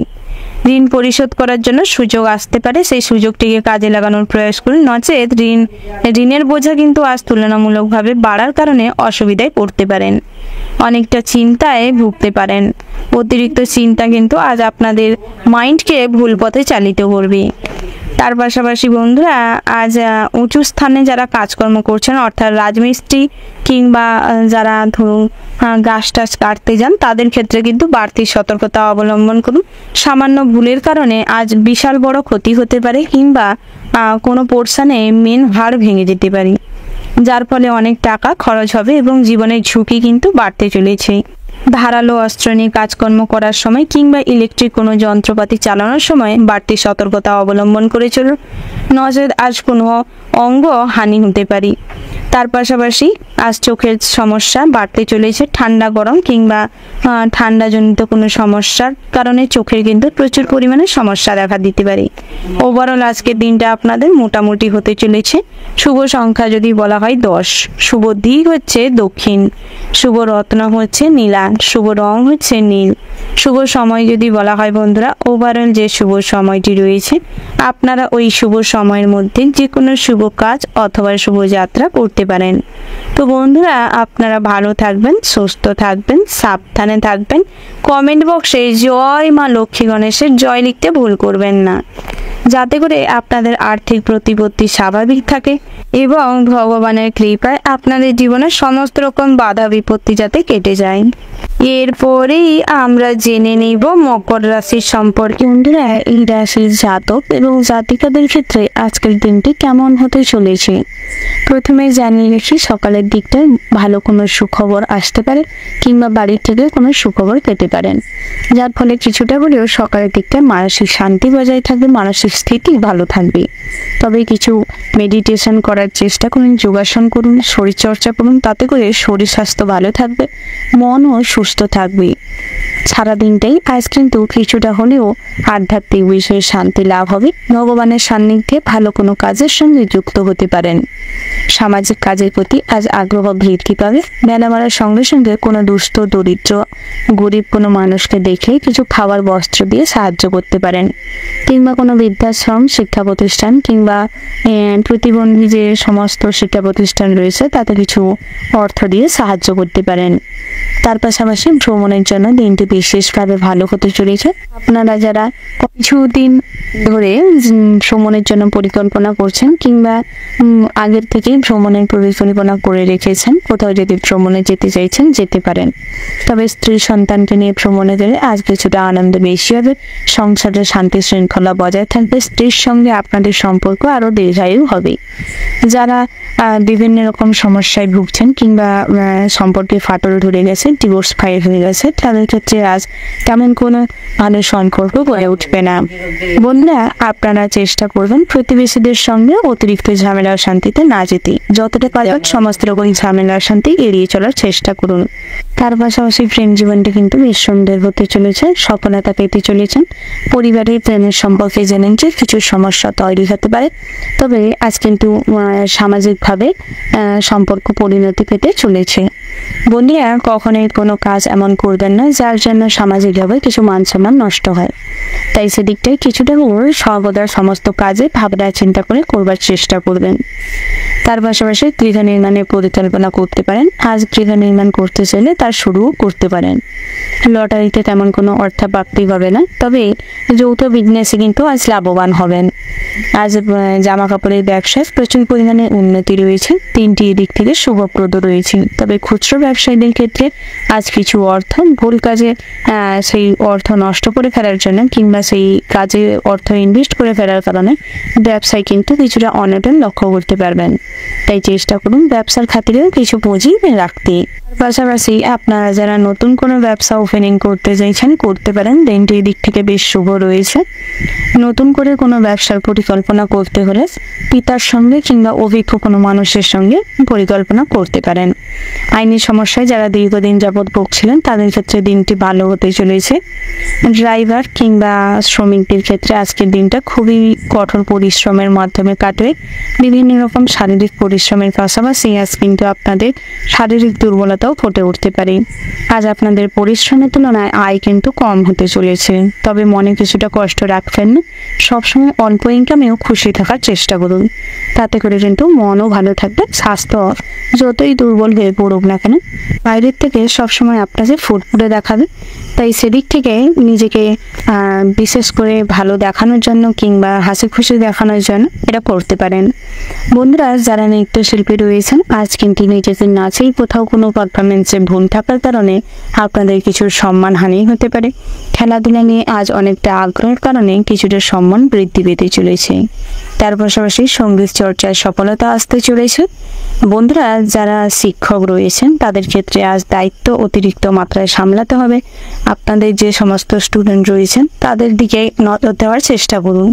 ঋণ পরিশোধ করার জন্য সুযোগ আসতে পারে, সেই সুযোগটিকে কাজে লাগানোর প্রয়াস করুন। নচেত ঋণের বোঝা কিন্তু আজ তুলনামূলকভাবে বাড়ার কারণে অসুবিধায় পড়তে পারেন। অনেকটা চিন্তায় ভুগতে পারেন। অতিরিক্ত চিন্তা কিন্তু আজ আপনাদের মাইন্ডকে ভুল পথে চালিত করবে। তার পাশাপাশি বন্ধুরা, আজ উঁচু স্থানে যারা কাজকর্ম করছেন, অর্থাৎ রাজমিস্ত্রি কিংবা যারা ধরুন গাছ টাছ কাটতে যান, তাদের ক্ষেত্রে কিন্তু বাড়তি সতর্কতা অবলম্বন করুন। সামান্য ভুলের কারণে আজ বিশাল বড় ক্ষতি হতে পারে, কিংবা কোনো পোর্শনে মেন হাড় ভেঙে যেতে পারে, যার ফলে অনেক টাকা খরচ হবে এবং জীবনের ঝুঁকি কিন্তু বাড়তে চলেছে। ধারালো অস্ত্র নিয়ে কাজকর্ম করার সময় কিংবা ইলেকট্রিক কোনো যন্ত্রপাতি চালানোর সময় বাড়তি সতর্কতা অবলম্বন করে চলুন, নচেত আজ কোনো অঙ্গ হানি হতে পারে। তার পাশাপাশি আজ চোখের সমস্যা বাড়তে চলেছে। ঠান্ডা গরম কিংবা ঠান্ডাজনিত কোনো সমস্যার কারণে চোখের কিন্তু প্রচুর পরিমাণে সমস্যা দেখা দিতে পারে। ওভারঅল আজকের দিনটা আপনাদের মোটামুটি হতে চলেছে। শুভ সংখ্যা যদি বলা হয় 10, শুভ দিক হচ্ছে দক্ষিণ, শুভ রত্ন হচ্ছে নীলা, শুভ রং হচ্ছে নীল। শুভ সময় যদি বলা হয় বন্ধুরা, ওভারঅল যে শুভ সময়টি রয়েছে, আপনারা ওই শুভ সময়ের মধ্যে যে কোনো শুভ কাজ অথবা শুভ যাত্রা করতে পারেন। তো বন্ধুরা, আপনারা ভালো থাকবেন, সুস্থ থাকবেন, সাবধানে থাকবেন। কমেন্ট বক্সে জয় মা লক্ষ্মী গণেশের জয় লিখতে ভুল করবেন না, যাতে করে আপনাদের আর্থিক প্রতিপত্তি স্বাভাবিক থাকে এবং ভগবানের কৃপায় আপনাদের জীবনের সমস্ত রকম বাধা বিপত্তি যাতে কেটে যায়। এরপরেই আমরা জেনে নিব মকর রাশির সম্পর্কে। বন্ধুরা, এই রাশির জাতক এবং জাতিকাদের ক্ষেত্রে আজকের দিনটি কেমন হতে চলেছে। প্রথমে জানিয়ে রাখি, সকালের দিকটায় ভালো কোনো সুখবর আসতে পারে কিংবা বাড়ির থেকে কোনো সুখবর পেতে পারেন, যার ফলে কিছুটা হলেও সকালের দিকটায় মানসিক শান্তি বজায় থাকবে, মানসিক স্থিতি ভালো থাকবে। তবে কিছু মেডিটেশন করার চেষ্টা করুন, যোগাসন করুন, শরীরচর্চা করুন, তাতে করে শরীর স্বাস্থ্য ভালো থাকবে, মনও সুস্থ থাকবে। সারাদিনটাই আজ কিন্তু কিছুটা হলেও আধ্যাত্মিক বিষয়ে শান্তি লাভ হবে। ভগবানের সান্নিধ্যে ভালো কোনো কাজের সঙ্গে যুক্ত হতে পারেন। সামাজিক কাজের প্রতি আজ আগ্রহ বৃদ্ধি পাবে। বেলা বাড়ার সঙ্গে সঙ্গে কোনো দুস্থ দরিদ্র গরিব কোনো মানুষকে দেখলে কিছু খাবার বস্ত্র দিয়ে সাহায্য করতে পারেন, কিংবা কোনো বৃদ্ধাশ্রম, শিক্ষা প্রতিষ্ঠান কিংবা প্রতিবন্ধী যে সমস্ত শিক্ষা প্রতিষ্ঠান রয়েছে তাতে কিছু অর্থ দিয়ে সাহায্য করতে পারেন। তার পাশাপাশি ভ্রমণের জন্য দিনটি বিশেষভাবে ভালো হতে চলেছে। আপনারা যারা কিছুদিন ধরে ভ্রমণের জন্য পরিকল্পনা করছেন কিংবা আগের থেকেই ভ্রমণের পরিকল্পনা করে রেখেছেন, কোথাও যদি ভ্রমণে যেতে চাইছেন যেতে পারেন। তবে স্ত্রী সন্তানকে নিয়ে ভ্রমণে গেলে আজ কিছুটা আনন্দ বেশি হবে, সংসারের শান্তি শৃঙ্খলা বজায় থাকবে, স্ত্রীর সঙ্গে আপনাদের সম্পর্ক আরও দীর্ঘায়ু হবে। যারা বিভিন্ন রকম সমস্যায় ভুগছেন কিংবা সম্পর্কে ফাটল ধরে গেছে, ডিভোর্স ফাইল হয়ে গেছে, তাদের ক্ষেত্রে আজ তেমন কোনো ভালো সম্পর্ক গড়ে উঠবে না। বন্ধুরা, আপনারা চেষ্টা করবেন প্রতিবেশীদের সঙ্গে অতিরিক্ত ঝামেলা শান্তিতে না যেতে। যতটা পারেন সমস্ত রকম ঝামেলা শান্তি এড়িয়ে চলার চেষ্টা করুন। তার পাশাপাশি প্রেম জীবনটা কিন্তু বেশ সুন্দর হতে চলেছে, সফলতা পেতে চলেছেন। পরিবারের প্রেমের সম্পর্কে জেনেন যে কিছু সমস্যা তৈরি হতে পারে, তবে আজ কিন্তু সামাজিকভাবে সম্পর্ক পরিণতি পেতে চলেছে। বন্ধুরা, কখনোই কোনো কাজ এমন করবেন না যার জন্য সামাজিকভাবে কিছু মান সম্মান নষ্ট হয়। তাই সেদিকটাই কিছুটা সর্বদা সমস্ত কাজে ভাবনা চিন্তা করে করবার চেষ্টা করবেন। তার পাশাপাশি গৃহ নির্মাণের পরিকল্পনা করতে পারেন। আজ গৃহ নির্মাণ করতে চাইলে তার শুরুও করতে পারেন। লটারিতে তেমন কোনো অর্থপ্রাপ্তি হবে না, তবে যৌথ বিজনেসে কিন্তু আজ লাভবান হবেন। আজ জামা কাপড়ের ব্যবসায় প্রচুর পরিমাণে উন্নতি রয়েছে। তিনটি দিক থেকে শুভপ্রদ রয়েছে, তবে খুচরো খুচরো ব্যবসায়ীদের ক্ষেত্রে আজ কিছু অর্থ ভুল কাজে সেই অর্থ নষ্ট করে ফেলার জন্য কিংবা সেই কাজে অর্থ ইনভেস্ট করে ফেলার কারণে ব্যবসায় কিন্তু কিছুটা অনটন লক্ষ্য করতে পারবেন। তাই চেষ্টা করুন ব্যবসার খাতিরেও কিছু পুঁজি রাখতে। পাশাপাশি আপনারা যারা নতুন কোনো ব্যবসা ওপেনিং করতে চাইছেন করতে পারেন, দিনটি দিক থেকে বেশ শুভ রয়েছে। নতুন করে কোনো ব্যবসার পরিকল্পনা করতে হলে পিতার সঙ্গে কিংবা অভিজ্ঞ কোনো মানুষের সঙ্গে পরিকল্পনা করতে পারেন। আইনি সমস্যায় যারা দীর্ঘদিন যাবৎ ভুগছিলেন তাদের ক্ষেত্রে দিনটি ভালো হতে চলেছে। ড্রাইভার কিংবা শ্রমিকদের ক্ষেত্রে আজকের দিনটা খুবই কঠোর পরিশ্রমের মাধ্যমে কাটবে। বিভিন্ন রকম শারীরিক পরিশ্রমের পাশাপাশি আজ কিন্তু আপনাদের শারীরিক দুর্বলতাও ফুটে উঠতে পারে। আজ আপনাদের পরিশ্রমের তুলনায় আয় কিন্তু কম হতে চলেছে, তবে মনে কিছুটা কষ্ট রাখবেন না। সবসময় অল্প ইনকামেও খুশি থাকার চেষ্টা করুন, তাতে করে কিন্তু মনও ভালো থাকবে। স্বাস্থ্য যতই দুর্বল হয়ে পড়ুক না কেন বাইরের থেকে সবসময় আপনাকে ফুরফুরে দেখাবে। তাই সেদিক থেকে নিজেকে বিশেষ করে ভালো দেখানোর জন্য কিংবা হাসি খুশি দেখানোর জন্য এটা করতে পারেন। বন্ধুরা যারা নৃত্যশিল্পী রয়েছেন আজ কিন্তু নিজেদের নাচেই কোথাও কোনো পারফরমেন্সে ভুল থাকার কারণে আপনাদের কিছু সম্মানহানি হতে পারে। খেলাধুলা নিয়ে আজ অনেকটা আগ্রহের কারণে কিছুটা সম্মান বৃদ্ধি পেতে চলেছে। তার পাশাপাশি সঙ্গীত চর্চায় সফলতা আসতে চলেছে। বন্ধুরা যারা শিক্ষক রয়েছেন তাদের ক্ষেত্রে আজ দায়িত্ব অতিরিক্ত মাত্রায় সামলাতে হবে। আপনাদের যে সমস্ত স্টুডেন্ট রয়েছেন তাদের দিকে নজর দেওয়ার চেষ্টা করুন।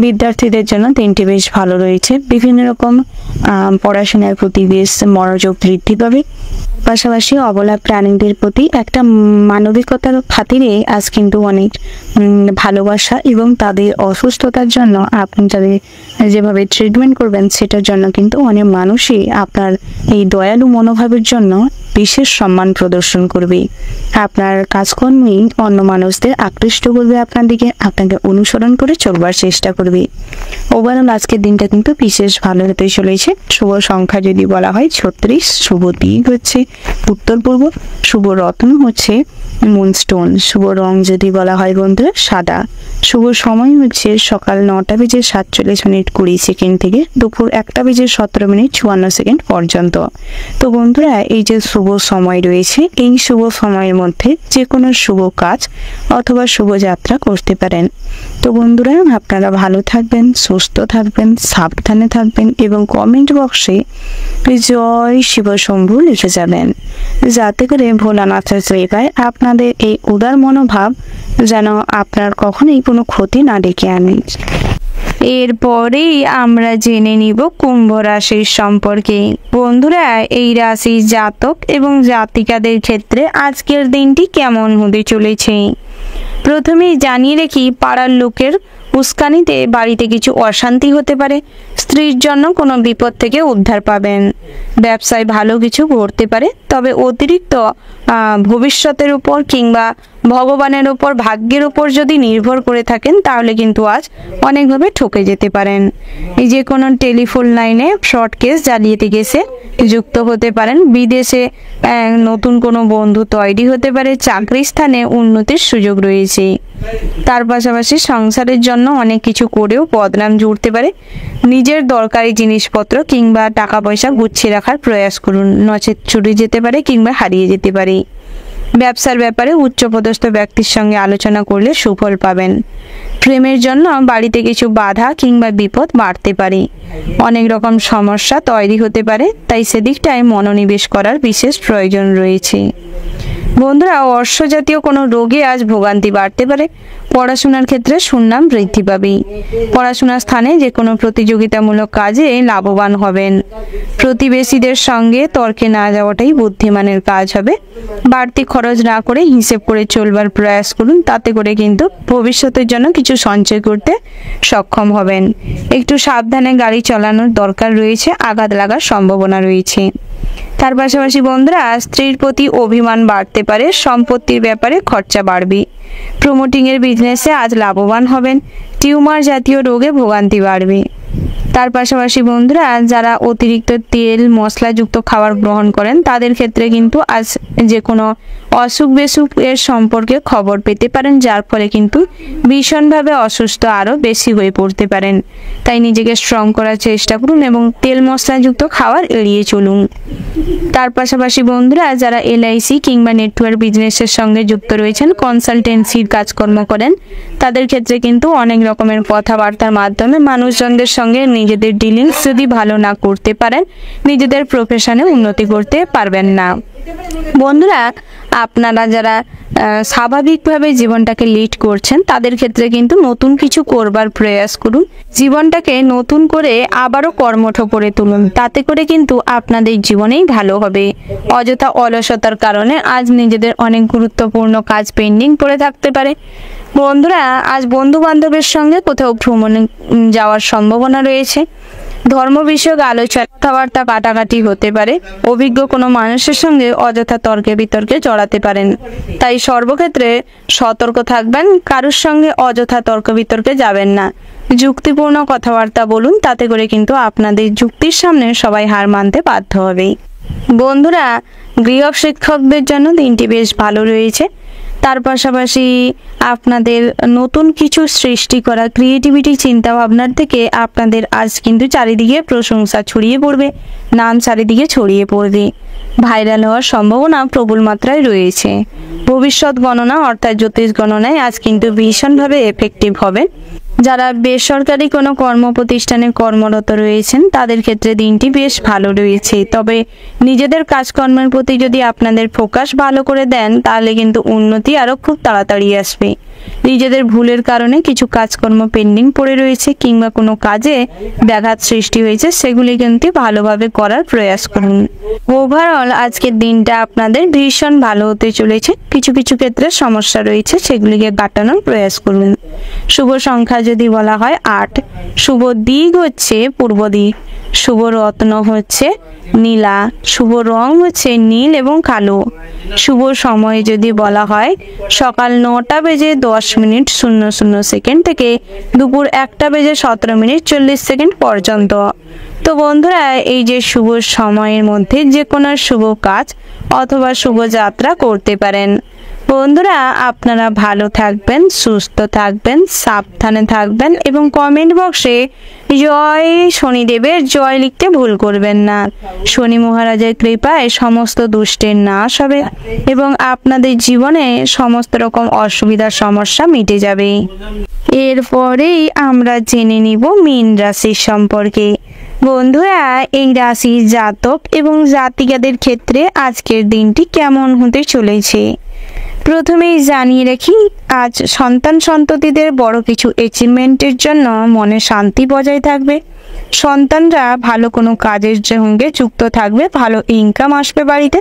বিদ্যার্থীদের জন্য দিনটি বেশ ভালো রয়েছে। বিভিন্ন রকম পড়াশোনার প্রতি বেশ মনোযোগ বৃদ্ধি পাবে। পাশাপাশি অবলা প্রাণীদের প্রতি একটা মানবিকতার খাতিরে আজ কিন্তু অনেক ভালোবাসা এবং তাদের অসুস্থতার জন্য আপনি তাদের যেভাবে ট্রিটমেন্ট করবেন সেটার জন্য কিন্তু অনেক মানুষই আপনার এই দয়ালু মনোভাবের জন্য বিশেষ সম্মান প্রদর্শন করবে। আপনার কাজকর্মই অন্য মানুষদের আকৃষ্ট করবে আপনার দিকে, আপনাকে অনুসরণ করে চলবার চেষ্টা করবে। ওভারঅল আজকের দিনটা কিন্তু বিশেষ ভালো হতে চলেছে। শুভ সংখ্যা যদি বলা হয় 36, শুভ দিক হচ্ছে উত্তর পূর্ব, শুভ রত্ন হচ্ছে মুনস্টোন, শুভ রং যদি বলা হয় বন্ধুরা সাদা, শুভ সময় হচ্ছে সকাল 9:47 থেকে দুপুর 1:17 পর্যন্ত। তো বন্ধুরা এই যে শুভ সময় রয়েছে এই শুভ সময়ের মধ্যে যে কোনো শুভ কাজ অথবা শুভযাত্রা করতে পারেন। তো বন্ধুরা আপনারা ভালো থাকবেন, সুস্থ থাকবেন, সাবধানে থাকবেন এবং কমেন্ট বক্সে জয় শিব শম্ভু লিখে যাবেন, যাতে করে ভোলানাথের কৃপায় আপনাদের এই উদার মনোভাব যেন আপনার কখনোই কোনো ক্ষতি না ডেকে আনে। এরপরেই আমরা জেনে নিব কুম্ভ রাশির সম্পর্কে। বন্ধুরা এই রাশির জাতক এবং জাতিকাদের ক্ষেত্রে আজকের দিনটি কেমন হতে চলেছে প্রথমেই জানিয়ে রাখি, পাড়ার লোকের উস্কানিতে বাড়িতে কিছু অশান্তি হতে পারে। স্ত্রীর জন্য কোনো বিপদ থেকে উদ্ধার পাবেন। ব্যবসায় ভালো কিছু ঘটতে পারে, তবে অতিরিক্ত ভবিষ্যতের উপর কিংবা ভগবানের উপর ভাগ্যের উপর যদি নির্ভর করে থাকেন তাহলে কিন্তু আজ অনেকভাবে ঠকে যেতে পারেন। এই যে কোনো টেলিফোন লাইনে শর্ট কেস জালিয়াতি কেসে যুক্ত হতে পারেন। বিদেশে নতুন কোনো বন্ধু তৈরি হতে পারে। চাকরির স্থানে উন্নতির সুযোগ রয়েছে। তার পাশাপাশি সংসারের জন্য অনেক কিছু করেও বদনাম জুড়তে পারে। নিজের দরকারি জিনিসপত্র কিংবা টাকা পয়সা গুছিয়ে রাখার প্রয়াস করুন, নচেত চুরি যেতে পারে কিংবা হারিয়ে যেতে পারে। ব্যবসার ব্যাপারে উচ্চপদস্থ ব্যক্তির সঙ্গে আলোচনা করলে সুফল পাবেন। প্রেমের জন্য বাড়িতে কিছু বাধা কিংবা বিপদ বাড়তে পারে। অনেক রকম সমস্যা তৈরি হতে পারে, তাই সেদিকটায় মনোনিবেশ করার বিশেষ প্রয়োজন রয়েছে। বন্ধুরা অর্শ জাতীয় কোনো রোগে আজ ভোগান্তি বাড়তে পারে। পড়াশোনার ক্ষেত্রে সুনাম বৃদ্ধি পাবে। পড়াশোনার স্থানে যে কোনো প্রতিযোগিতামূলক কাজে লাভবান হবেন। প্রতিবেশীদের সঙ্গে তর্কে না যাওয়াটাই বুদ্ধিমানের কাজ হবে। বাড়তি খরচ না করে হিসেব করে চলবার প্রয়াস করুন, তাতে করে কিন্তু ভবিষ্যতের জন্য কিছু সঞ্চয় করতে সক্ষম হবেন। একটু সাবধানে গাড়ি চালানোর দরকার রয়েছে, আঘাত লাগার সম্ভাবনা রয়েছে। তার পাশাপাশি বন্ধুরা স্ত্রীর প্রতি অভিমান বাড়তে পারে। সম্পত্তির ব্যাপারে খরচা বাড়বে। প্রমোটিংয়ের বিজনেসে আজ লাভবান হবেন। টিউমার জাতীয় রোগে ভোগান্তি বাড়বে। তার পাশাপাশি বন্ধুরা যারা অতিরিক্ত তেল মশলাযুক্ত খাবার গ্রহণ করেন তাদের ক্ষেত্রে কিন্তু আজ যে কোনো অসুখ বিসুখ এর সম্পর্কে খবর পেতে পারেন, যার ফলে কিন্তু ভীষণভাবে অসুস্থ আরও বেশি হয়ে পড়তে পারেন। তাই নিজেকে স্ট্রং করার চেষ্টা করুন এবং তেল মশলাযুক্ত খাবার এড়িয়ে চলুন। তার পাশাপাশি বন্ধুরা যারা এলআইসি কিংবা নেটওয়ার্ক বিজনেসের সঙ্গে যুক্ত রয়েছেন, কনসালটেন্সির কাজকর্ম করেন, তাদের ক্ষেত্রে কিন্তু অনেক রকমের কথাবার্তার মাধ্যমে মানুষজনদের সঙ্গে নিজেদের ডিলিংস যদি ভালো না করতে পারেন, নিজেদের প্রফেশনে উন্নতি করতে পারবেন না। বন্ধুরা আপনারা যারা স্বাভাবিকভাবে জীবনটাকে লিড করছেন, তাদের ক্ষেত্রে কিন্তু নতুন কিছু করবার প্রয়াস করুন। জীবনটাকে নতুন করে আবারও কর্মঠ করে তুলুন, তাতে করে কিন্তু আপনাদের জীবনেই ভালো হবে। অযথা অলসতার কারণে আজ নিজেদের অনেক গুরুত্বপূর্ণ কাজ পেন্ডিং পড়ে থাকতে পারে। বন্ধুরা আজ বন্ধু বান্ধবের সঙ্গে কোথাও ভ্রমণে যাওয়ার সম্ভাবনা রয়েছে। ধর্ম বিষয়ক আলোচনা কথাবার্তা কাটাকাটি হতে পারে। অভিজ্ঞ কোনো মানুষের সঙ্গে অযথা তর্কে বিতর্কে জড়াতে পারেন, তাই সর্বক্ষেত্রে সতর্ক থাকবেন। কারোর সঙ্গে অযথা তর্ক বিতর্কে যাবেন না, যুক্তিপূর্ণ কথাবার্তা বলুন, তাতে করে কিন্তু আপনাদের যুক্তির সামনে সবাই হার মানতে বাধ্য হবে। বন্ধুরা গৃহ শিক্ষকদের জন্য দিনটি বেশ ভালো রয়েছে। তার পাশাপাশি আপনাদের নতুন কিছু সৃষ্টি করা ক্রিয়েটিভিটি চিন্তা ভাবনার থেকে আপনাদের আজ কিন্তু চারিদিকে প্রশংসা ছড়িয়ে পড়বে, নাম চারিদিকে ছড়িয়ে পড়বে। ভাইরাল হওয়ার সম্ভাবনা প্রবল মাত্রায় রয়েছে। ভবিষ্যৎ গণনা অর্থাৎ জ্যোতিষ গণনায় আজ কিন্তু ভীষণভাবে এফেক্টিভ হবে। যারা বেসরকারি কোনো কর্মপ্রতিষ্ঠানে কর্মরত রয়েছেন, তাদের ক্ষেত্রে দিনটি বেশ ভালো রয়েছে। তবে নিজেদের কাজকর্মের প্রতি যদি আপনাদের ফোকাস ভালো করে দেন, তাহলে কিন্তু উন্নতি আরও খুব তাড়াতাড়ি আসবে। নিজেদের ভুলের কারণে কিছু কাজকর্ম পেন্ডিং পড়ে রয়েছে কিংবা কোনো কাজে ব্যাঘাত সৃষ্টি হয়েছে, সেগুলি কিন্তু ভালোভাবে করার প্রয়াস করুন। ওভারঅল আজকের দিনটা আপনাদের ভীষণ ভালো হতে চলেছে। কিছু কিছু ক্ষেত্রে সমস্যা রয়েছে, সেগুলিকে কাটানোর প্রয়াস করুন। শুভ সংখ্যা যদি বলা হয় 8, শুভ দিক হচ্ছে পূর্ব দিক, শুভ রত্ন হচ্ছে নীলা, শুভ রং হচ্ছে নীল এবং কালো। শুভ সময় যদি বলা হয় সকাল 9:10:00 থেকে দুপুর 1:17:40 পর্যন্ত। তো বন্ধুরা এই যে শুভ সময়ের মধ্যে যে কোনো শুভ কাজ অথবা শুভ যাত্রা করতে পারেন। বন্ধুরা আপনারা ভালো থাকবেন, সুস্থ থাকবেন, সাবধানে থাকবেন এবং কমেন্ট বক্সে জয় শনিদেবের জয় লিখতে ভুল করবেন না। শনি মহারাজের কৃপায় সমস্ত দুষ্টের নাশ হবে এবং আপনাদের জীবনে সমস্ত রকম অসুবিধার সমস্যা মিটে যাবে। এরপরেই আমরা জেনে নিব মীন রাশির সম্পর্কে। বন্ধুরা এই রাশির জাতক এবং জাতিকাদের ক্ষেত্রে আজকের দিনটি কেমন হতে চলেছে প্রথমেই জানিয়ে রাখি, আজ সন্তান সন্ততিদের বড় কিছু অ্যাচিভমেন্টের জন্য মনে শান্তি বজায় থাকবে। সন্তানরা ভালো কোনো কাজের সঙ্গে যুক্ত থাকবে, ভালো ইনকাম আসবে বাড়িতে,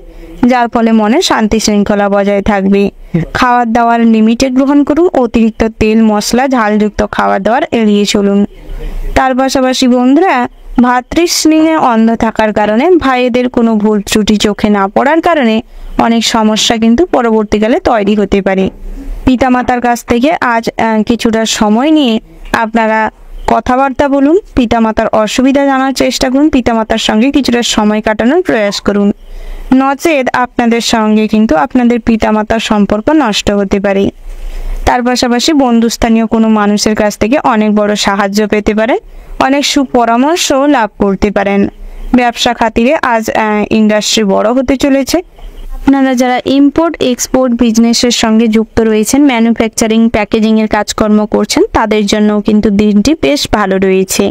যার ফলে মনে শান্তি শৃঙ্খলা বজায় থাকবে। খাবার দাবার লিমিটে গ্রহণ করুন, অতিরিক্ত তেল মশলা ঝালযুক্ত খাবার দাবার এড়িয়ে চলুন। তার পাশাপাশি বন্ধুরা ভাতৃস্নেহে অন্ধ থাকার কারণে, ভাইদের কোনো ভুল ত্রুটি চোখে না পড়ার কারণে অনেক সমস্যা কিন্তু পরবর্তীকালে তৈরি হতে পারে। পিতামাতার কাছ থেকে আজ কিছুটা সময় নিয়ে আপনারা কথাবার্তা বলুন, পিতামাতার অসুবিধা জানার চেষ্টা করুন, পিতামাতার সঙ্গে কিছুটা সময় কাটানোর প্রয়াস করুন। নচেত আপনাদের সঙ্গে কিন্তু আপনাদের পিতামাতার সম্পর্ক নষ্ট হতে পারে। তার পাশাপাশি বন্ধুস্থানীয় কোনো মানুষের কাছ থেকে অনেক বড় সাহায্য পেতে পারেন, অনেক সুপরামর্শ লাভ করতে পারেন। ব্যবসা খাতিরে আজ ইন্ডাস্ট্রি বড় হতে চলেছে। আপনারা যারা ইম্পোর্ট এক্সপোর্ট বিজনেসের সঙ্গে যুক্ত রয়েছেন, ম্যানুফ্যাকচারিং প্যাকেজিংয়ের কাজকর্ম করছেন, তাদের জন্যও কিন্তু দিনটি বেশ ভালো রয়েছে।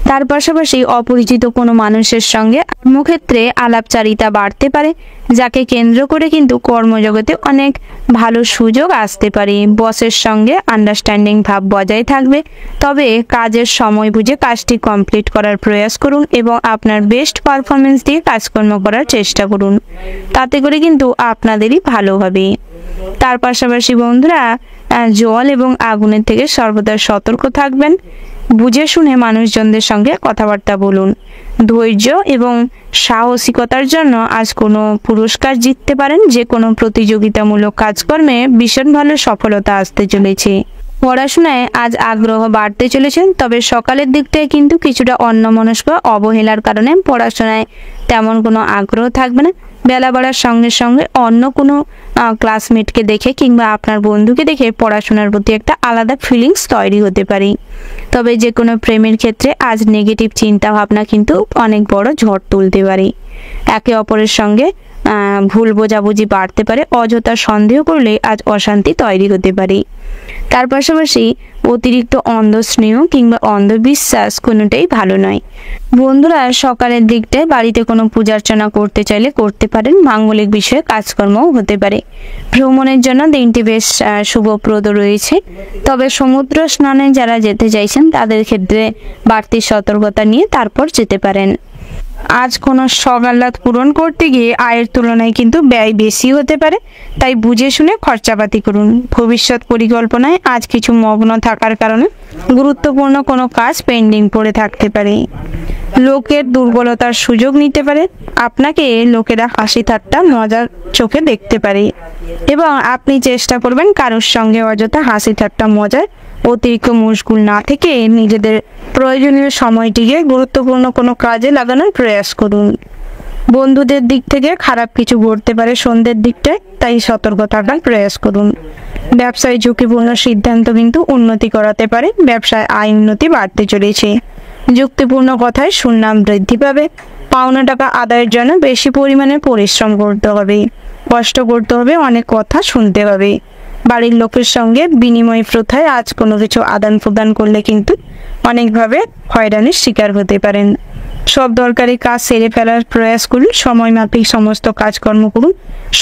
তার পাশাপাশি অপরিচিত কোনো মানুষের সঙ্গে কর্মক্ষেত্রে আলাপচারিতা বাড়তে পারে, যাকে কেন্দ্র করে কিন্তু কর্মজগতে অনেক ভালো সুযোগ আসতে পারে। বসের সঙ্গে আন্ডারস্ট্যান্ডিং ভাব বজায় থাকবে, তবে কাজের সময় বুঝে কাজটি কমপ্লিট করার প্রয়াস করুন এবং আপনার বেস্ট পারফরমেন্স দিয়ে কাজকর্ম করার চেষ্টা করুন, তাতে করে কিন্তু আপনাদেরই ভালো হবে। তার পাশাপাশি বন্ধুরা জল এবং আগুনের থেকে সর্বদা সতর্ক থাকবেন। বুঝে শুনে মানুষজনদের সঙ্গে কথাবার্তা বলুন। ধৈর্য এবং সাহসিকতার জন্য আজ কোনো পুরস্কার জিততে পারেন। যে কোনো প্রতিযোগিতামূলক কাজকর্মে ভীষণ ভালো সফলতা আসতে চলেছে। পড়াশোনায় আজ আগ্রহ বাড়তে চলেছে, তবে সকালের দিকটায় কিন্তু কিছুটা অন্যমনস্ক অবহেলার কারণে পড়াশোনায় তেমন কোনো আগ্রহ থাকবে না। বেলা বাড়ার সঙ্গে সঙ্গে অন্য কোনো ক্লাসমেটকে দেখে কিংবা আপনার বন্ধুকে দেখে পড়াশোনার প্রতি একটা আলাদা ফিলিংস তৈরি হতে পারে। তবে যে কোনো প্রেমের ক্ষেত্রে আজ নেগেটিভ চিন্তা ভাবনা কিন্তু অনেক বড় ঝড় তুলতে পারে। একে অপরের সঙ্গে ভুল বোঝাবুঝি বাড়তে পারে, অযথা সন্দেহ করলে আজ অশান্তি তৈরি হতে পারে। তার পাশাপাশি অতিরিক্ত অন্ধ স্নেহ কিংবা অন্ধবিশ্বাস কোনোটাই ভালো নয়। বন্ধুরা, সকালের দিকটায় বাড়িতে কোনো পূজার্চনা করতে চাইলে করতে পারেন। মাঙ্গলিক বিষয়ে কাজকর্মও হতে পারে। ভ্রমণের জন্য দিনটি বেশ শুভপ্রদ রয়েছে। তবে সমুদ্র স্নানে যারা যেতে চাইছেন তাদের ক্ষেত্রে বাড়তি সতর্কতা নিয়ে তারপর যেতে পারেন। আজ কোনো শখ আহ্লাদ পূরণ করতে গিয়ে আয়ের তুলনায় কিন্তু ব্যয় বেশি হতে পারে, তাই বুঝে শুনে খরচাপাতি করুন। ভবিষ্যৎ পরিকল্পনায় আজ কিছু মগ্ন থাকার কারণে গুরুত্বপূর্ণ কোনো কাজ পেন্ডিং পড়ে থাকতে পারে। লোকের দুর্বলতার সুযোগ নিতে পারে। আপনাকে লোকেরা হাসি ঠাট্টা মজার চোখে দেখতে পারে এবং আপনি চেষ্টা করবেন কারোর সঙ্গে অযথা হাসি ঠাট্টা মজায় অতিরিক্ত মশগুল না থেকে নিজেদের প্রয়োজনীয় সময়টিকে গুরুত্বপূর্ণ কোনো কাজে লাগানোর প্রয়াস করুন। বন্ধুদের দিক থেকে খারাপ কিছু ঘটতে পারে সন্ধ্যের দিকটায়, তাই সতর্ক থাকার প্রয়াস করুন। ব্যবসায় ঝুঁকিপূর্ণ সিদ্ধান্ত কিন্তু উন্নতি করাতে পারে। ব্যবসায় আয় উন্নতি বাড়তে চলেছে। যুক্তিপূর্ণ কথায় সুনাম বৃদ্ধি পাবে। পাওনা টাকা আদায়ের জন্য বেশি পরিমাণে পরিশ্রম করতে হবে, কষ্ট করতে হবে, অনেক কথা শুনতে হবে। বাড়ির লোকের সঙ্গে বিনিময় প্রথায় আজ কোনো কিছু আদান প্রদান করলে কিন্তু অনেকভাবে হয়রানির শিকার হতে পারেন। সব দরকারি কাজ সেরে ফেলার প্রয়াস করুন। সময় মাফিক সমস্ত কাজকর্ম করুন।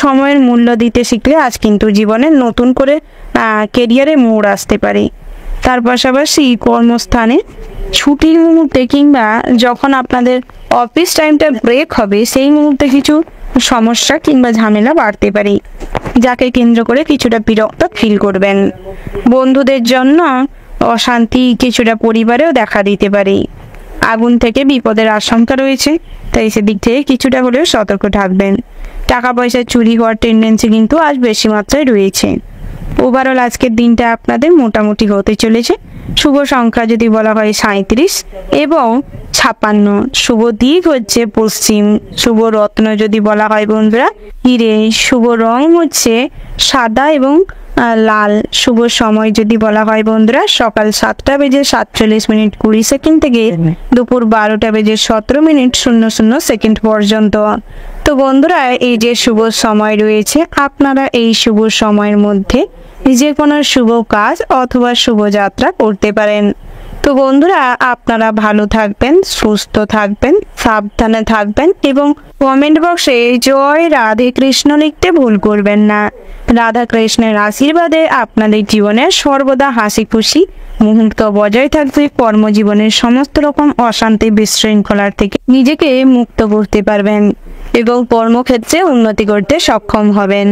সময়ের মূল্য দিতে শিখলে আজ কিন্তু জীবনে নতুন করে কেরিয়ারে মোড় আসতে পারে। তার পাশাপাশি কর্মস্থানে ছুটির মুহূর্তে কিংবা যখন আপনাদের অফিস টাইমটা ব্রেক হবে সেই মুহূর্তে কিছু সমস্যা কিংবা ঝামেলা বাড়তে পারে, যাকে কেন্দ্র করে কিছুটা বিরক্ত ফিল করবেন। বন্ধুদের জন্য অশান্তি কিছুটা পরিবারেও দেখা দিতে পারে। আগুন থেকে বিপদের আশঙ্কা রয়েছে, তাই সেদিক থেকে কিছুটা হলেও সতর্ক থাকবেন। টাকা পয়সা চুরি হওয়ার টেন্ডেন্সি কিন্তু আজ বেশি মাত্রায় রয়েছে। ওভারঅল আজকের দিনটা আপনাদের মোটামুটি হতে চলেছে। শুভ সংখ্যা যদি বলা হয় 37 এবং 56। শুভ দিক হচ্ছে পশ্চিম। শুভ রত্ন যদি বলা হয় বন্ধুরা হিরে। শুভ রং হচ্ছে সাদা এবং লাল। শুভ সময় যদি বলা হয় বন্ধুরা সকাল 7:47:20 থেকে দুপুর 12:17:00 পর্যন্ত। তো বন্ধুরা, এই যে শুভ সময় রয়েছে, আপনারা এই শুভ সময়ের মধ্যে যে কোনো শুভ কাজ অথবা শুভযাত্রা করতে পারেন। তো বন্ধুরা, আপনারা ভালো থাকবেন, সুস্থ থাকবেন, সাবধানে থাকবেন এবং কমেন্ট বক্সে জয় রাধে কৃষ্ণ লিখতে ভুল করবেন না। রাধা কৃষ্ণের আশীর্বাদে আপনাদের জীবনে সর্বদা হাসি খুশি মুহূর্ত বজায় থাকবে। কর্মজীবনের সমস্ত রকম অশান্তি বিশৃঙ্খলার থেকে নিজেকে মুক্ত করতে পারবেন এবং কর্মক্ষেত্রে উন্নতি করতে সক্ষম হবেন।